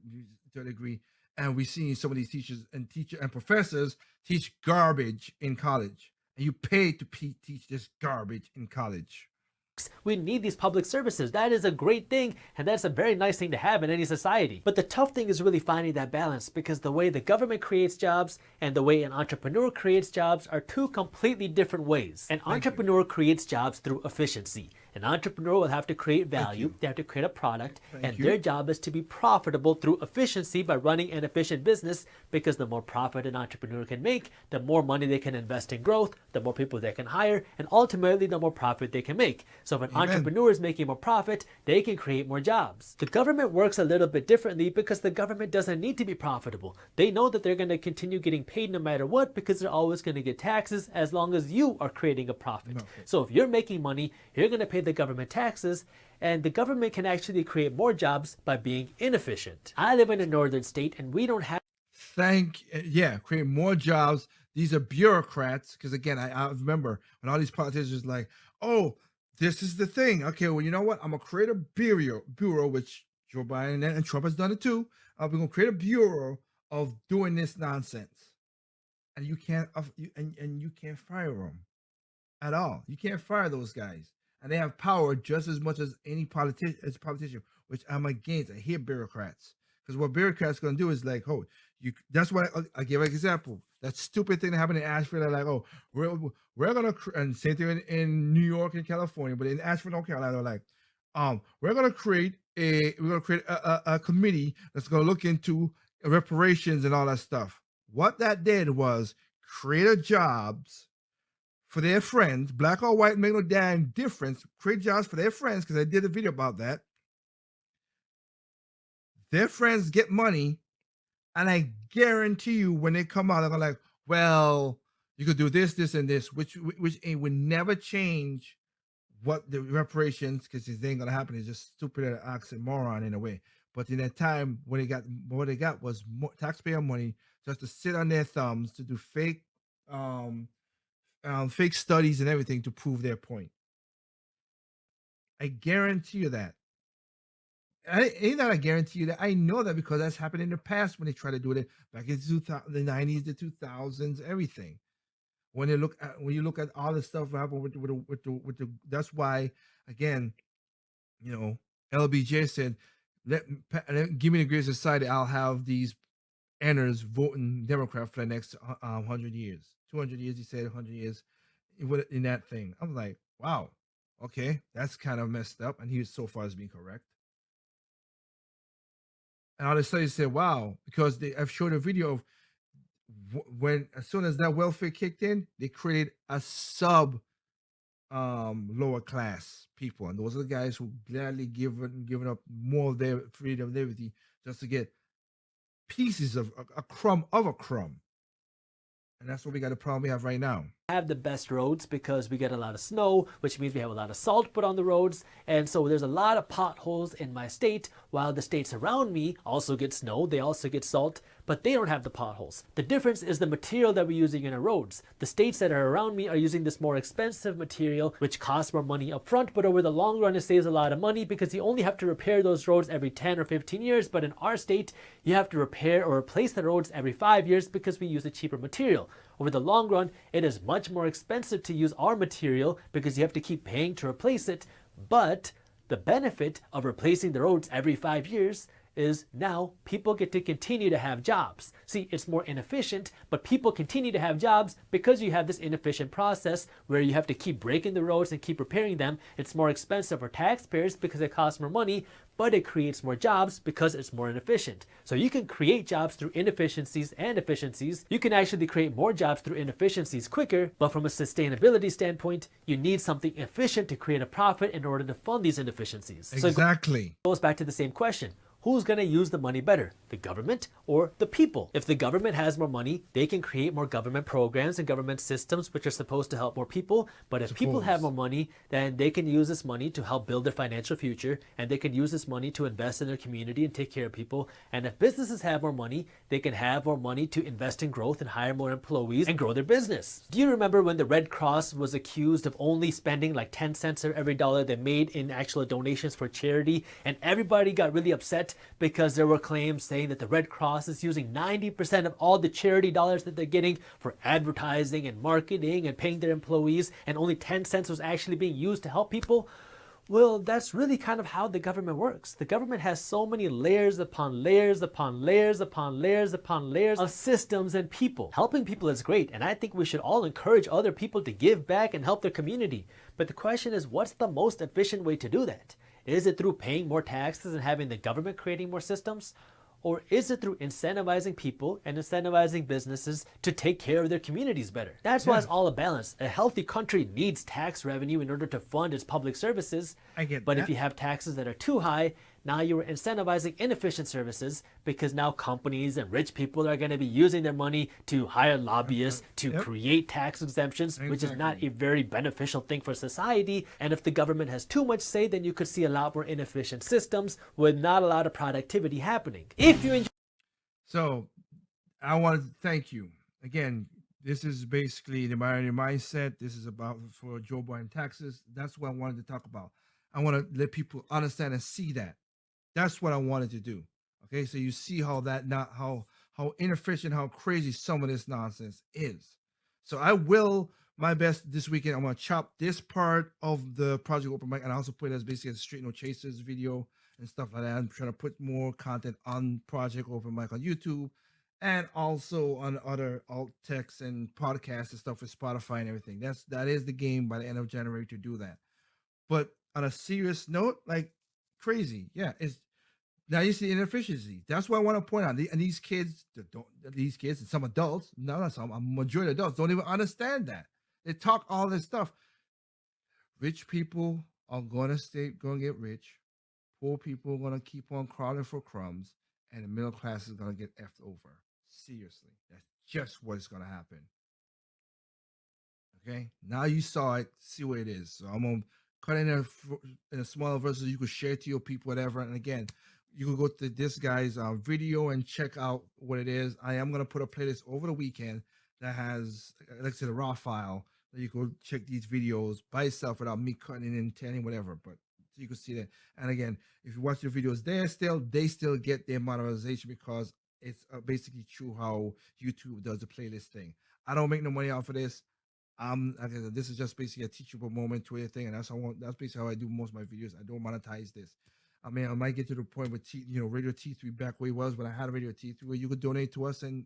to a degree, and we see some of these teachers and professors teach garbage in college, and you pay to teach this garbage in college. We need these public services. That is a great thing, and that's a very nice thing to have in any society. But the tough thing is really finding that balance, because the way the government creates jobs and the way an entrepreneur creates jobs are two completely different ways. An entrepreneur creates jobs through efficiency. An entrepreneur will have to create value, they have to create a product, and their job is to be profitable through efficiency by running an efficient business, because the more profit an entrepreneur can make, the more money they can invest in growth, the more people they can hire, and ultimately the more profit they can make. So if an entrepreneur is making more profit, they can create more jobs. The government works a little bit differently because the government doesn't need to be profitable. They know that they're going to continue getting paid no matter what, because they're always going to get taxes as long as you are creating a profit. So if you're making money, you're going to pay the government taxes, and the government can actually create more jobs by being inefficient. I live in a northern state, and we don't have Create more jobs. These are bureaucrats, because again, I remember when all these politicians like, oh, this is the thing. Okay, well, you know what? I'm gonna create a bureau, which Joe Biden and Trump has done it too. We're gonna create a bureau of doing this nonsense, and you can't you can't fire them at all. You can't fire those guys, and they have power just as much as any politician, which I'm against. I hate bureaucrats, because what bureaucrats gonna do is like, oh, that's why I give an example. That stupid thing that happened in Asheville. They're like, oh, we're gonna, and same thing in New York and California, but in Asheville, North Carolina, they're like, we're gonna create a committee that's gonna look into reparations and all that stuff. What that did was create jobs for their friends, black or white, make no damn difference. Create jobs for their friends, because I did a video about that. Their friends get money, and I guarantee you, when they come out, they're like, well, you could do this, this, and this, which would never change what the reparations, because it ain't gonna happen. It's just stupid oxymoron in a way. But in that time, when they got what they got was more taxpayer money just to sit on their thumbs to do um, fake studies and everything to prove their point. I guarantee you that. I ain't that I guarantee you that. I know that because that's happened in the past when they try to do it back in the 90s, the 2000s, everything. When you look at all the stuff that happened with the that's why again, LBJ said, give me the Great Society, I'll have these enters voting Democrat for the next 100 years, 200 years. He said 100 years in that thing. I'm like, wow, okay, that's kind of messed up, and he was so far as being correct. And all the studies said, wow, because I've showed a video of when as soon as that welfare kicked in, they created a sub lower class people, and those are the guys who gladly given up more of their freedom, liberty, just to get pieces of a crumb of a crumb. And that's what we got a problem we have right now. Have the best roads because we get a lot of snow, which means we have a lot of salt put on the roads, and so there's a lot of potholes in my state, while the states around me also get snow, they also get salt, but they don't have the potholes. The difference is the material that we're using in our roads. The states that are around me are using this more expensive material, which costs more money up front, but over the long run it saves a lot of money because you only have to repair those roads every 10 or 15 years, but in our state you have to repair or replace the roads every 5 years because we use a cheaper material. Over the long run, it is much more expensive to use our material because you have to keep paying to replace it, but the benefit of replacing the roads every 5 years is now people get to continue to have jobs. See, it's more inefficient, but people continue to have jobs because you have this inefficient process where you have to keep breaking the roads and keep repairing them. It's more expensive for taxpayers because it costs more money, but it creates more jobs because it's more inefficient. So you can create jobs through inefficiencies and efficiencies. You can actually create more jobs through inefficiencies quicker, but from a sustainability standpoint, you need something efficient to create a profit in order to fund these inefficiencies. Exactly. So it goes back to the same question. Who's going to use the money better, the government or the people? If the government has more money, they can create more government programs and government systems which are supposed to help more people. But if people have more money, then they can use this money to help build their financial future, and they can use this money to invest in their community and take care of people. And if businesses have more money, they can have more money to invest in growth and hire more employees and grow their business. Do you remember when the Red Cross was accused of only spending like 10 cents of every dollar they made in actual donations for charity, and everybody got really upset because there were claims saying that the Red Cross is using 90% of all the charity dollars that they're getting for advertising and marketing and paying their employees, and only 10 cents was actually being used to help people? Well, that's really kind of how the government works. The government has so many layers upon layers upon layers upon layers upon layers of systems and people. Helping people is great, and I think we should all encourage other people to give back and help their community. But the question is, what's the most efficient way to do that? Is it through paying more taxes and having the government creating more systems? Or is it through incentivizing people and incentivizing businesses to take care of their communities better? That's why it's all a balance. A healthy country needs tax revenue in order to fund its public services. I get But that. if you have taxes that are too high, now you're incentivizing inefficient services because now companies and rich people are going to be using their money to hire lobbyists to create tax exemptions, which is not a very beneficial thing for society. And if the government has too much say, then you could see a lot more inefficient systems with not a lot of productivity happening. If you enjoy So I want to thank you again. This is basically the minority mindset. This is about for Joe Biden taxes. That's what I wanted to talk about. I want to let people understand and see that. That's what I wanted to do. Okay, so you see how that not how inefficient, how crazy some of this nonsense is. So I will my best this weekend. I'm gonna chop this part of the Project Open Mic and also put it as basically a Street No Chasers video and stuff like that. I'm trying to put more content on Project Open Mic on YouTube and also on other alt texts and podcasts and stuff with Spotify and everything. That is the game by the end of January to do that. But on a serious note, like crazy, yeah, it's now you see inefficiency. That's what I want to point out. And these kids that don't, these kids and some adults, no, not some, a majority of adults don't even understand that. They talk all this stuff. Rich people are going to get rich. Poor people are going to keep on crawling for crumbs, and the middle class is going to get effed over. Seriously, that's just what is going to happen. Okay, now you saw it. See what it is. So I'm gonna cut in in a smaller version. You could share it to your people, whatever. And again, you can go to this guy's video and check out what it is. I am gonna put a playlist over the weekend that has, like I said, a raw file that you could check these videos by itself without me cutting in and telling whatever. But you can see that. And again, if you watch the videos there, they still get their monetization because it's basically true how YouTube does the playlist thing. I don't make no money off of this. Like I said, this is just basically a teachable moment to everything, and that's basically how I do most of my videos. I don't monetize this. I mean, I might get to the point with Radio T3 back where it was when I had Radio T3, where you could donate to us and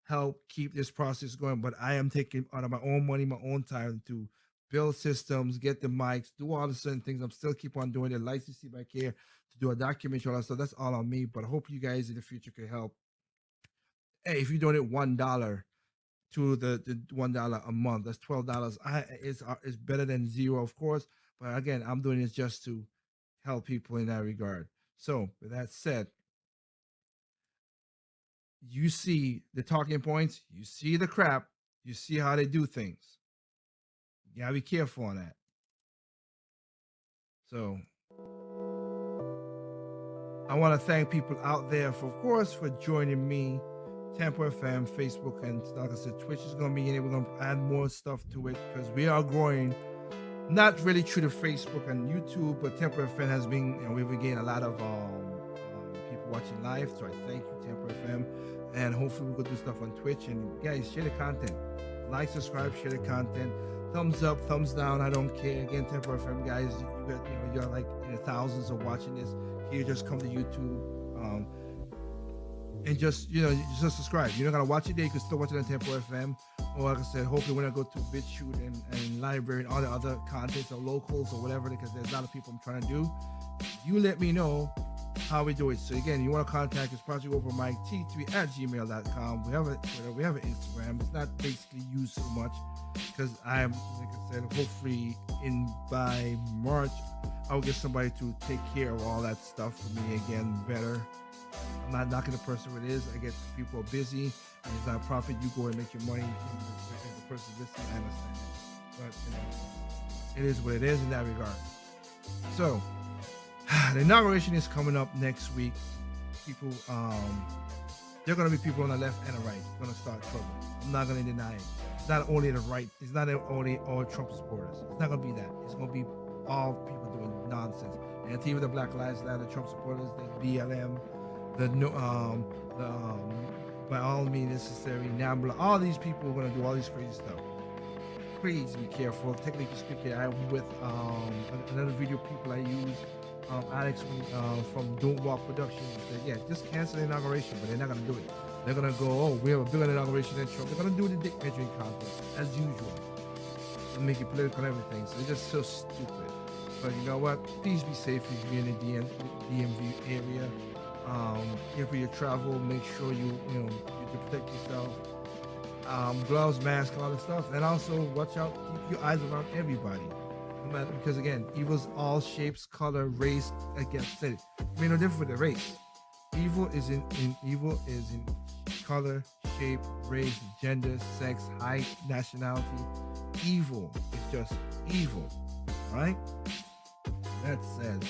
help keep this process going. But I am taking out of my own money, my own time to build systems, get the mics, do all the certain things. I'm still keep on doing the lights you see back here to do a documentary, all that stuff. That's all on me. But I hope you guys in the future can help. Hey, if you donate $1 to the $1 a month, that's $12. It's better than zero, of course. But again, I'm doing this just to help people in that regard. So with that said, you see the talking points, you see the crap, you see how they do things. You gotta be careful on that. So I want to thank people out there for, of course, for joining me. Tempo FM, Facebook, and like I said, Twitch is gonna be in it. We're gonna add more stuff to it because we are growing. Not really through the Facebook and YouTube, but Tempo FM has been, we've been getting a lot of people watching live. So I thank you, Tempo FM, and hopefully we'll go do stuff on Twitch. And guys, share the content, like, subscribe, share the content, thumbs up, thumbs down. I don't care. Again, Tempo FM guys, you got you're like in the thousands of watching this. Here, just come to YouTube. And just subscribe. You're not gonna watch it there. You can still watch it on Tempo FM. Or like I said, hopefully when I go to BitChute and Library and all the other contents or locals or whatever, because there's a lot of people I'm trying to do. You let me know how we do it. So again, you want to contact us, Project Over Mike T3@gmail.com. We have a Twitter, we have an Instagram. It's not basically used so much because I'm, like I said, hopefully by March I'll get somebody to take care of all that stuff for me again better. I'm not knocking the person who it is. I get people are busy and it's not a profit. You go and make your money. And the person listening, I understand. But it is what it is in that regard. So the inauguration is coming up next week. People, there are going to be people on the left and the right going to start trouble. I'm not going to deny it. It's not only the right. It's not only all Trump supporters. It's not going to be that. It's going to be all people doing nonsense. And even the Black Lives Matter, the Trump supporters, the BLM, by all means necessary, NAMBLA, all these people are going to do all this crazy stuff. Please be careful. Technically speaking, I'm with another video people I use, Alex from Don't Walk Productions. Said, yeah, just cancel the inauguration, but they're not going to do it. They're going to go, oh, we have a bigger inauguration than Trump. They're going to do the dick measuring contest as usual and make it political and everything. So it's just so stupid. But you know what? Please be safe if you're in the DMV area. If you travel, make sure you protect yourself. Gloves, mask, all that stuff, and also watch out. Keep your eyes around everybody, no matter, because again, evil's all shapes, color, race. Again, said it. I mean, no different with the race. Evil is in color, shape, race, gender, sex, height, nationality. Evil is just evil, right? That said,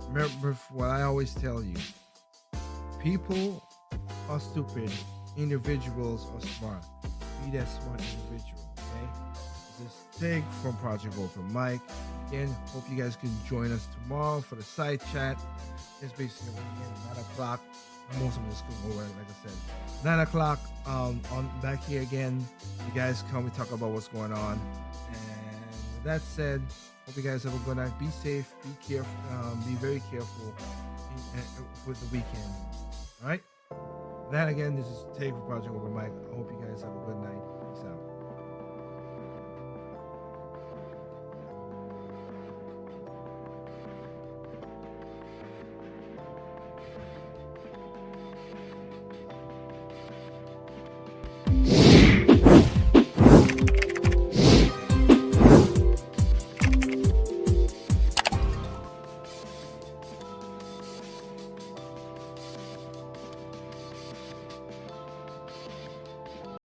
remember what I always tell you. People are stupid. Individuals are smart. Be that smart individual, okay? This is Tig from Project Open Mic. Again, hope you guys can join us tomorrow for the side chat. It's basically 9 o'clock. Most of us can go, like I said. 9 o'clock on back here again. You guys come, we talk about what's going on. And with that said, hope you guys have a good night. Be safe, be careful, be very careful with the weekend. All right? That again, this is Tig from Project Over Mike. I hope you guys have a good night. Peace out.